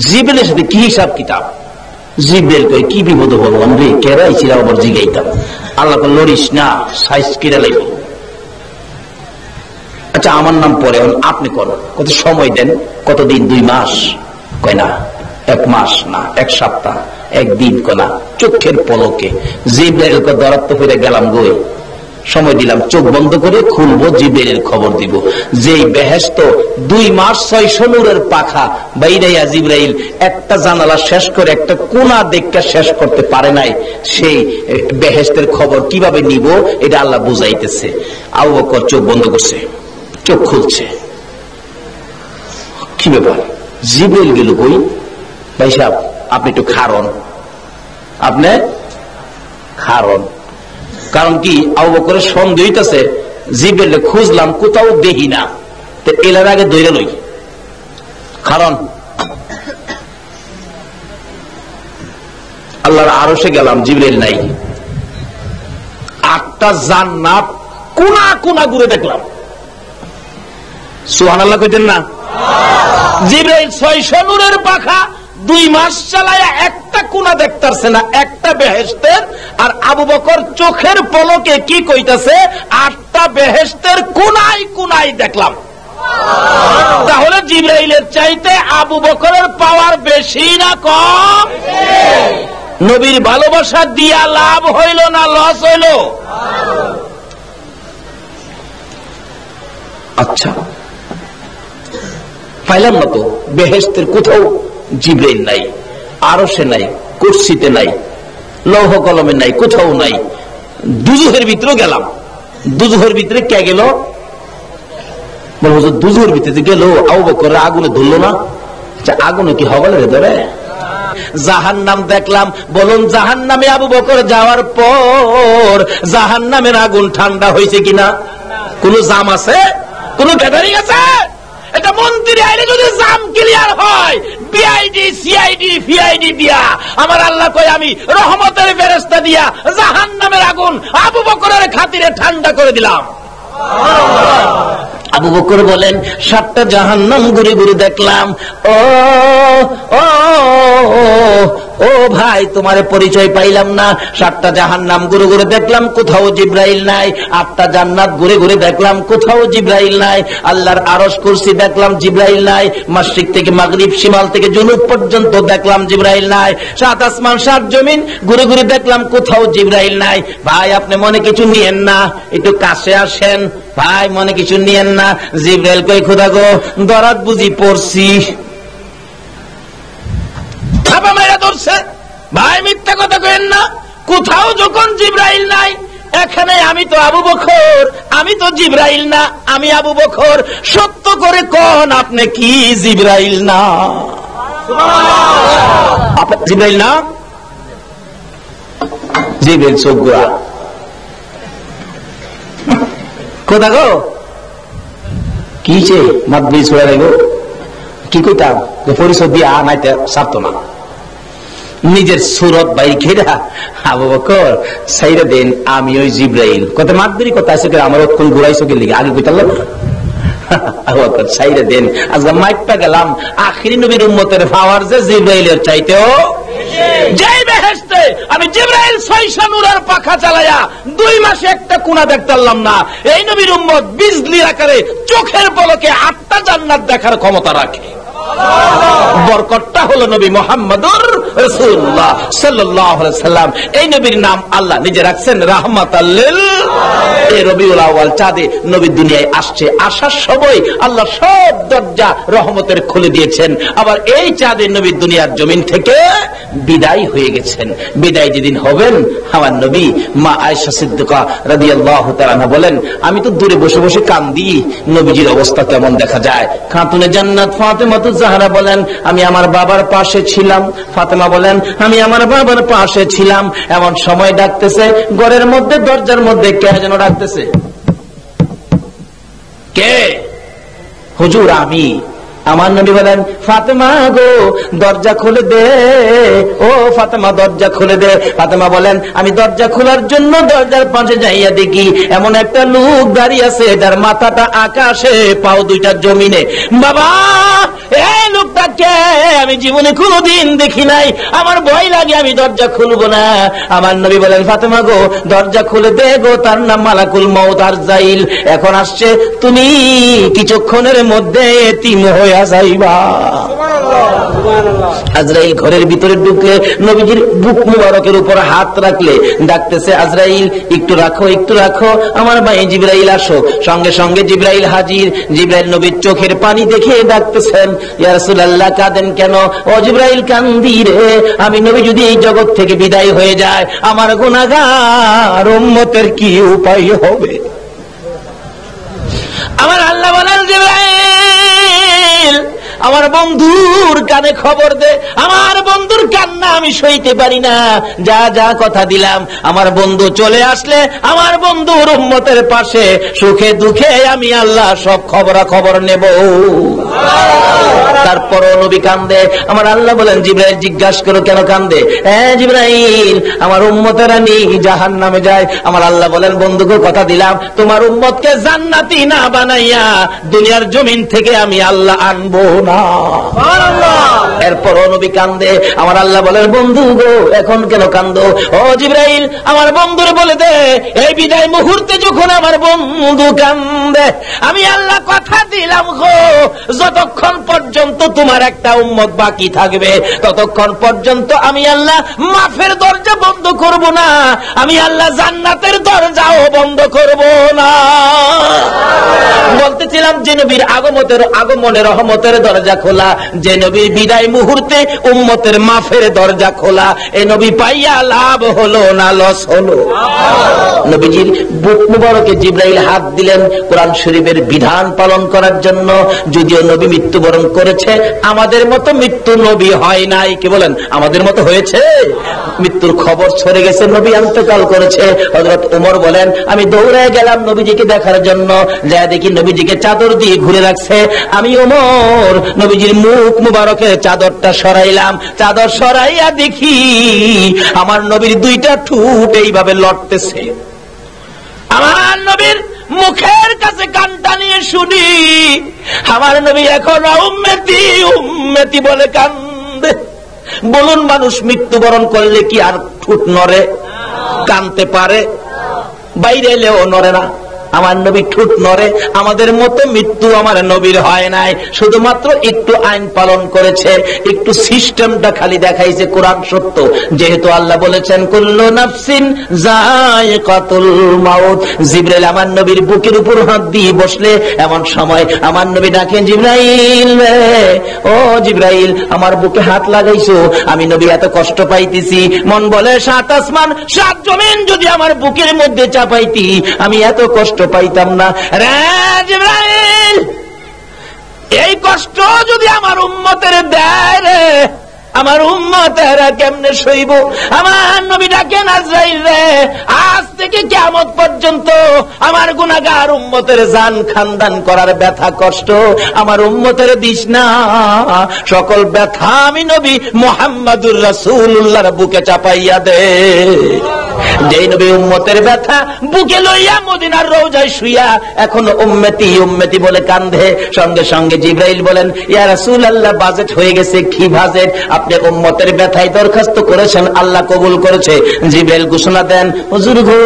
জিবরাইলের সাথে কি হিসাব কিতাব? জিবরাইল কয়, কি বিপদ ভগবান রে, কেরাই ছিল আবার জিগাইতাম। আল্লাহ লড়িস না, সাইজ কিরা লাগবে। আচ্ছা আমার নাম পরে, আপনি করো, কত সময় দেন? কতদিন? 2 মাস? কয় না, 1 মাস না, 1 সপ্তাহ, 1 দিন। কনা চোখের পলকে জিবরাইলকে দরাত্ম করে গেলাম গই, সময় দিলাম, চোখ বন্ধ করে খুলবো, জিবরাইলের খবর দিব। যেই বেহেশত 2 মাস 600 নূরের পাখা বাইরাইয়া জিবরাইল একটা জানালা শেষ করে একটা কোনা দেখা শেষ করতে পারে নাই, সেই বেহেশতের খবর কিভাবে নিব এটা আল্লাহ বুঝাইতেছে। আবু বকর চোখ বন্ধ করছে, চোখ খুলছে, কি ব্যাপার? জিবরাইল গেল কই? ভাই সাহেব আপনি একটু খারণ, আপনি খারণ। কারণ কি? আবু বকরের সন্দেহ হইতেছে, জিবরাইল খুঁজলাম কোথাও দেখি না, তো এলার আগে ধরে লই। কারণ আল্লাহর আরশে গেলাম, জিবরাইল নাই। 8টা জান্নাত কোনা কোনা ঘুরে দেখলাম। সুবহানাল্লাহ কইতেন না? জিবরাইল 600 নূরের পাখা 2 মাস চালায়া একটা কোনা দেখতারছে না, একটা বেহেশতের। আর আবু বকর চোখের পলকে কি কইতাছে, 8টা বেহেশতের কোনায় কোনায় দেখলাম। তাহলে জিবরাইলের চাইতে আবু বকরের পাওয়ার বেশি না কম? নবীর ভালোবাসা দিয়া লাভ হইল না লস হইল? আচ্ছা পাইলাম না তো, বেহেশতের কোথাও জিবরাইল নাই, আরশে নাই, কুরসিতে নাই, লৌহ কলমে নাই, কোথাও নাই। দুজুহের ভিতরে গেলাম, দুজুহের ভিতরে কে গেল? দুজুহের ভিতরে গেল, আবু বকর আগুনে ধরলো না? আচ্ছা আগুনে কি হগলের ধরে? জাহান্নাম দেখলাম। বলুন জাহান্নামে আবু বকর যাওয়ার পর জাহান্নামের আগুন ঠান্ডা হয়েছে কিনা? কোন জাম আছে? কোন গ্যাদারিং আছে? এটা মন্ত্রী আইলে যদি জাম ক্লিয়ার হয়, বিআইডি সিআইডি ভিআইডি দিয়া আমার আল্লাহ কয় আমি রহমতের ফেরেশতা দিয়া জাহান্নামের আগুন আবু বকরের খাতিরে ঠান্ডা করে দিলাম। আবু বকর বলেন 7টা জাহান্নাম ঘুরে ঘুরে দেখলাম। ও ও ও ভাই, তোমার পরিচয় পাইলাম না। 7টা জাহান্নাম ঘুরে ঘুরে দেখলাম, কোথাও জিবরাইল নাই। 8টা জান্নাত ঘুরে ঘুরে দেখলাম, কোথাও জিবরাইল নাই। আল্লাহর আরশ কুরসি দেখলাম, জিবরাইল নাই। মাশরিক থেকে মাগরিব, শিমাল থেকে জুনুব পর্যন্ত দেখলাম, জিবরাইল নাই। 7 আসমান 7 জমিন ঘুরে ঘুরে দেখলাম, কোথাও জিবরাইল নাই। ভাই আপনি মনে কিছু নিয়েন না, একটু কাছে আসেন। ভাই মনে কিছু নিয়েন না। জিবরাইল কই খোদা গো, দরাত বুঝি পড়ছি। থাবা মাইরা ধরছে। ভাই মিথ্যা কথা কইেন না, কোথাও যখন জিবরাইল নাই, এখানে আমি তো আবু বকর, আমি তো জিবরাইল না, আমি আবু বকর। সত্য করে কোন আপনি কি জিবরাইল না? আপনি জিবরাইল না? জিবরাইল চোখ গোড়া। কোথা গো কি মাতবি ছোড়া গো কি কইতাম যে পরিচয় দিয়া নাইতে সারতো না। নিজের সুরত বাই ঘেরা আবু বকর সাইরা দেন, আমি ওই জিবরাইল। কত মাতবি কথা আছে, আমার কোন ঘুরাইছো কি লিগে আগে কইতাল না। আবু বকর সাইরা দেন, আজকে মাইপা গেলাম আখিরি নবীর উম্মতের পাওয়ার যে জিবরাইলের চাইতেও। যেই বেহেশতে আমি জিবরাইল 600 নূরের পাখা চালায়া 2 মাসে একটা কোণা দেখতাম না, এই নবীর উম্মত বিজলি আকারে চোখের পলকে 8টা জান্নাত দেখার ক্ষমতা রাখে। বরকতটা হলো নবী মুহাম্মদুর রাসূলুল্লাহ সাল্লাল্লাহু আলাইহি সাল্লাম। এই নবীর নাম আল্লাহ নিজে রাখছেন রাহমাতাল লিল। এই রবিউল আউয়াল চাঁদে নবী দুনিয়ায় আসছে, আসার সময় আল্লাহ সব দরজা রহমতের খুলে দিয়েছেন। আবার এই চাঁদে নবী দুনিয়ার জমিন থেকে বিদায় হয়ে গেছেন। বিদায় যেদিন হবেন, আমার নবী মা আয়েশা সিদ্দিকা রাদিয়াল্লাহু তাআলা আনহা বলেন, আমি তো দূরে বসে বসে কান্দি, নবীজির অবস্থা কেমন দেখা যায়। খাতুনে জান্নাত ফাতেমা জাহরা বলেন, আমি আমার বাবার পাশে ছিলাম। ফাতেমা বলেন, আমি আমার বাবার পাশে ছিলাম। এমন সময় ডাকতেছে, ঘরের মধ্যে দরজার মধ্যে কে যেন ডাকতেছে। কে? হুজুর আমি। আমার নবী বলেন, ফাতেমা গো দরজা খুলে দে, ও ফাতেমা দরজা খুলে দে। ফাতেমা বলেন, আমি দরজা খোলার জন্য দরজার পাশে যাইয়া দেখি এমন একটা লোক দাঁড়িয়ে আছে, যার মাথাটা আকাশে, পাও 2টা জমিনে। বাবা এই লোকটা কে? আমি জীবনে কোনোদিন দেখি নাই, আমার ভয় লাগে, আমি দরজা খুলবো না। আমার নবী বলেন, ফাতেমা গো দরজা খুলে দে গো, তার নাম মালাকুল মউত আরজাইল। এখন আসছে, তুমি কিছুক্ষণের মধ্যে এতিম হয়ে যাইবা। আজরাইল ঘরের ভিতরে ঢুকলে নবীজির বুক মুবারকের উপর হাত রাখলে ডাকতেছে, আজরাইল একটু রাখো, একটু রাখো, আমার ভাই জিবরাইল আসো। সঙ্গে সঙ্গে জিবরাইল হাজির। জিবরাইল নবীর চোখের পানি দেখে ডাকতেছেন, ইয়া রাসূলুল্লাহ কাঁদেন কেন? ও জিবরাইল কান্দি রে, আমি নবী যদি এই জগৎ থেকে বিদায় হয়ে যায়, আমার গুনাহগার উম্মতের কি উপায় হবে? আমার আল্লাহ বলেন, জিবরাইল আমার বন্ধুর কানে খবর দে, আমার বন্ধুর কান্না আমি সইতে পারি না। যা যা কথা দিলাম, আমার বন্ধু চলে আসলে আমার বন্ধুর উম্মতের পাশে সুখে দুঃখে আমি আল্লাহ সব খবরাখবর নেব। তারপর নবী কান্দে। আমার আল্লাহ বলেন, জিবরাইল জিজ্ঞাসা করো কেন কান্দে? জিবরাইল আমার উম্মতেরা নি জাহান্নামে যায়। আমার আল্লাহ বলেন, বন্ধুকে কথা দিলাম, তোমার উম্মতকে জান্নাতি না বানাইয়া দুনিয়ার জমিন থেকে আমি আল্লাহ আনবো না। এরপর নবী কান্দে। আমার আল্লাহ বলেন, বন্ধু গো এখন কেন কান্দো? ও জিবরাইল আমার বন্ধুরে বলে দে, এই বিদায় মুহূর্তে যখন আমার বন্ধু কান্দে, আমি আল্লাহ কথা দিলাম গো, যতক্ষণ পর্যন্ত তোমার একটা উম্মত বাকি থাকবে, ততক্ষণ পর্যন্ত আমি আল্লাহ মাফের দরজা বন্ধ করব না, আমি আল্লাহ জান্নাতের দরজাও বন্ধ করব না। বলতেছিলাম যে নবীর আগমনে রহমতের দরজা খোলা, যে নবীর বিদায় মুহূর্তে উম্মতের মাফের দরজা খোলা। এই নবী পাইয়া লাভ হলো না লস হলো? নবীজির বুক মুবারকে জিবরাইল হাত দিলেন কোরআন শরীফের বিধান পালন করার জন্য। যদিও নবী মৃত্যুবরণ করেছে, আমাদের মতো মৃত্যু নবী হয় নাই। কি বলেন, আমাদের মতো হয়েছে? মৃত্যুর খবর ছড়ে গেছে, নবী ইন্তেকাল করেছে। হযরত ওমর বলেন, আমি দৌড়ে গেলাম নবীজিকে দেখার জন্য। যা দেখি নবীজিকে চাদর দিয়ে ঘুরে রাখছে। আমি ওমর নবীজির মুখ মুবারকের চাদরটা সরাইলাম। চাদর সরাইয়া দেখি আমার নবীর দুইটা ঠোঁট এইভাবে লড়তেছে। আমার নবীর মুখের কাছে কানটা নিয়ে শুনি আমার নবী এখন উম্মতি উম্মতি বলে কান্দে। বলুন, মানুষ মৃত্যুবরণ করলে কি আর ঠোঁট নড়ে, কানতে পারে? বাইরে এলেও নড়ে না। আমার নবী ঠোঁট নড়ে। আমাদের মতো মৃত্যু আমার নবীর হয় নাই, শুধুমাত্র একটু আইন পালন করেছে, একটু সিস্টেমটা খালি দেখাইছে। কোরআন সত্য, যেহেতু আল্লাহ বলেছেন কুল্লু নাফসিন যায়কাতুল মাউত। জিবরাইল আমার নবীর বুকের উপর হাত দিয়ে বসলে এমন সময় আমার নবী ডাকেন, জিবরাইল ও জিবরাইল, আমার বুকে হাত লাগাইছো, আমি নবী এত কষ্ট পাইতেছি। মন বলে 7 আসমান 7 জমিন যদি আমার বুকের মধ্যে চাপাইতি আমি এত কষ্ট পাইতাম না। রে জিবরাইল, এই কষ্ট যদি আমার উম্মতের দেয় রে, আমার উম্মতেরা কেমনে সইব? আমার নবী ডাকেন, আজরাইল রে, আজ থেকে কিয়ামত পর্যন্ত আমার গুনাহগার উম্মতের জান খানদান করার ব্যথা কষ্ট আমার উম্মতের দিস না। সকল ব্যথা আমি নবী মুহাম্মদুর রাসূলুল্লাহর বুকে চাপাইয়া দে। যেই নবী উম্মতের ব্যথা বুকে লইয়া মদিনার রওজায় শুইয়া এখনো উম্মতি উম্মতি বলে কান্দে। সঙ্গে সঙ্গে জিবরাইল বলেন, ইয়া রাসূলুল্লাহ, বাজেট হয়ে গেছে। কি বাজেট? আপনি উম্মতের ব্যথায় দরখাস্ত করেছেন, আল্লাহ কবুল করেছে। জিবরাইল ঘোষণা দেন, হুজুর গো,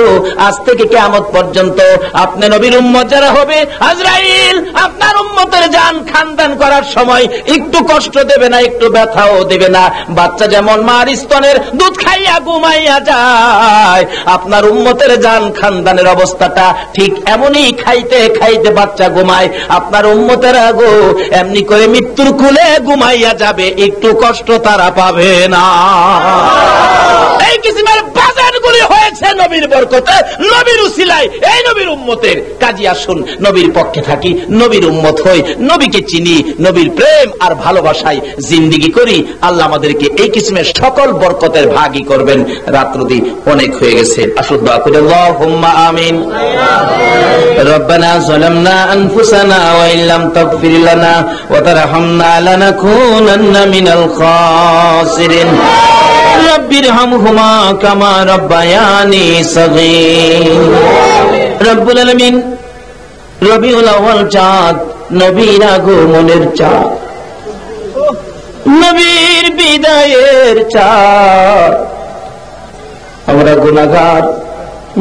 আজ থেকে কিয়ামত পর্যন্ত আপনি নবীর উম্মত যারা হবে, আজরাইল আপনার উম্মতের জান খানদান করার সময় একটু কষ্ট দেবে না, একটু ব্যথাও দেবে না। বাচ্চা যেমন মার স্তনের দুধ খাইয়া ঘুমাইয়া যায়, আপনার উম্মতের জান খানদানের অবস্থাটা ঠিক এমনই, খাইতে খাইতে বাচ্চা ঘুমায়। আপনার উম্মতেরা গো এমনি করে মৃত্যুর কুলে ঘুমাইয়া যাবে, একটু কষ্ট তারা পাবে না। এই কিসিমের বাজারগুলি হয়েছে নবীর বরকতে, নবীর উসিলায়, এই নবীর উম্মতের। কাজী আসুন নবীর পক্ষে থাকি, নবীর উম্মত হই, নবীকে চিনি, নবীর প্রেম আর ভালোবাসায় জিন্দেগি করি। আল্লাহ আমাদেরকে এই কিসিমের সকল বরকতের ভাগী করবেন। রাত্রদি অনেক হয়ে গেছে, আসুন দোয়া করি। আল্লাহুম্মা আমিন। রব্বানা যালামনা আনফুসানা ওয়া ইল্লাম তাগফির লানা ওয়া তারহামনা লানাকুনান্না মিনাল খাসিরিন। রব্বিরহামহুমা কামা রাব্বায়ানি সাগীর। রব্বুল আলামিন, রবিউল আউয়াল চাঁদ, নবীর আগমনের চাঁদ, নবীর বিদায়ের চাঁদ। আমরা গুনাহগার,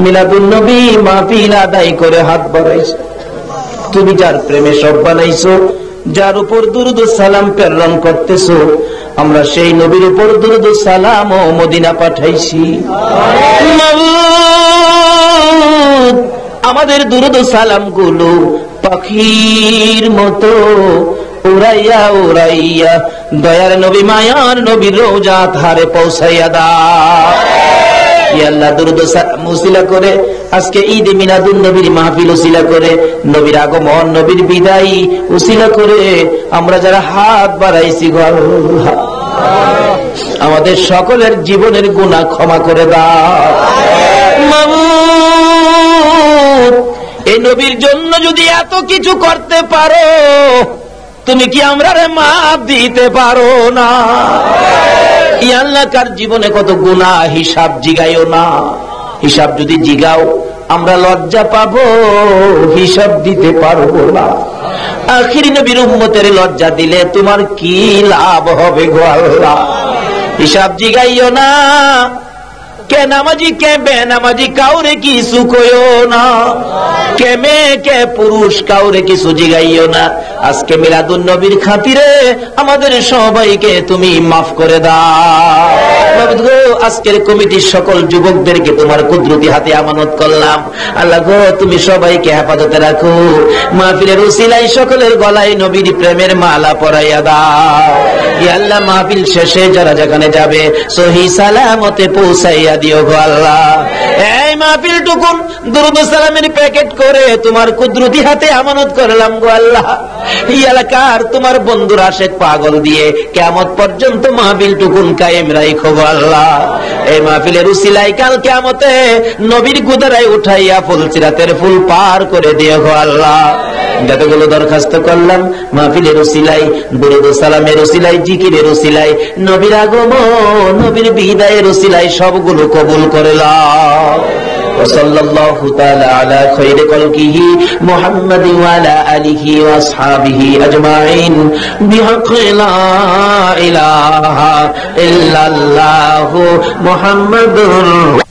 মিলাদুন নবী মাহফিল আদায় করে হাত বাড়াইছো। তুমি যার প্রেমে সব বানাইছো, যার উপর দুরূদ ও সালাম প্রেরণ করতেছো, আমরা সেই নবীর উপর দুরূদ ও সালাম ও মদিনা পাঠাইছি। আমাদের দুরূদ ও সালাম গুলো পাখির মতো উড়াইয়া উড়াইয়া দয়ার নবী মায়ার নবীর রওজা ধারে পৌঁছাইয়া দাও। ইয়া আল্লাহ, দুরূদ ও সালাম উসিলা করে আজকে ঈদ মিলাদুন নবীর মাহফিল উসিলা করে, নবীর আগমন, নবীর বিদায় উসিলা করে আমরা যারা হাত বাড়াইছি, আমাদের সকলের জীবনের গুনাহ ক্ষমা করে দাও। মাবুদ, এই নবীর জন্য যদি এত কিছু করতে পারো, তুমি কি আমরা মাফ দিতে পারো না? ইয়া আল্লাহ, কার জীবনে কত গুনাহ হিসাব জিগাইও না। হিসাব যদি জিগাও আমরা লজ্জা পাবো, হিসাব দিতে পারবো না। আখিরি নবীর উম্মতের লজ্জা দিলে তোমার কি লাভ হবে গো আল্লাহ? হিসাব জিগাইও না। কে কে নামাজি কে বেনামাজি কাউরে কিছু কইও না, কে মেয়ে কে পুরুষ কাউরে কিছু জিগাইও না। আজকে মিলাদুন নবীর খাতিরে আমাদের সবাইকে তুমি মাফ করে দাও। আজকের কমিটির সকল যুবকদেরকে তোমার কুদরতি হাতে আমানত করলাম। আল্লাহ গো, তুমি সবাইকে হেফাজতে রাখো। মাহফিলের উসিলায় সকলের গলায় নবীর প্রেমের মালা পরাইয়া দাও। ইয়া আল্লাহ, মাহফিল শেষে যারা যেখানে যাবে সহি সালামতে পৌঁছাইয়া দিও গো আল্লাহ। এই মাহফিল টুকুন দুরূদ সালামের প্যাকেট করে তোমার কুদরতি হাতে আমানত করলাম গো আল্লাহ। এই এলাকার তোমার বন্ধুরা আশেক পাগল দিয়ে কিয়ামত পর্যন্ত মাহফিল টুকুন কায়েম রাখো গো আল্লাহ। এই মাহফিলের উসিলায় কাল কিয়ামতে নবীর গুদারায় উঠাইয়া ফুলসিরাতের ফুল পার করে দিও গো আল্লাহ। যতগুলো দরখাস্ত করলাম মাহফিলের উসিলায়, দুরূদ সালামের উসিলায়, জিকিরের উসিলায়, নবীর আগমন, নবীর বিদায়ের উসিলায় সবগুলো কবুল করে নাও। সাল্লাল্লাহু তাআলা আলা খায়রি খালকিহি মুহাম্মাদিন ওয়া আলা আলিহি ওয়া আসহাবিহি আজমাইন বিহাক্কি লা ইলাহা ইল্লাল্লাহু মুহাম্মাদুর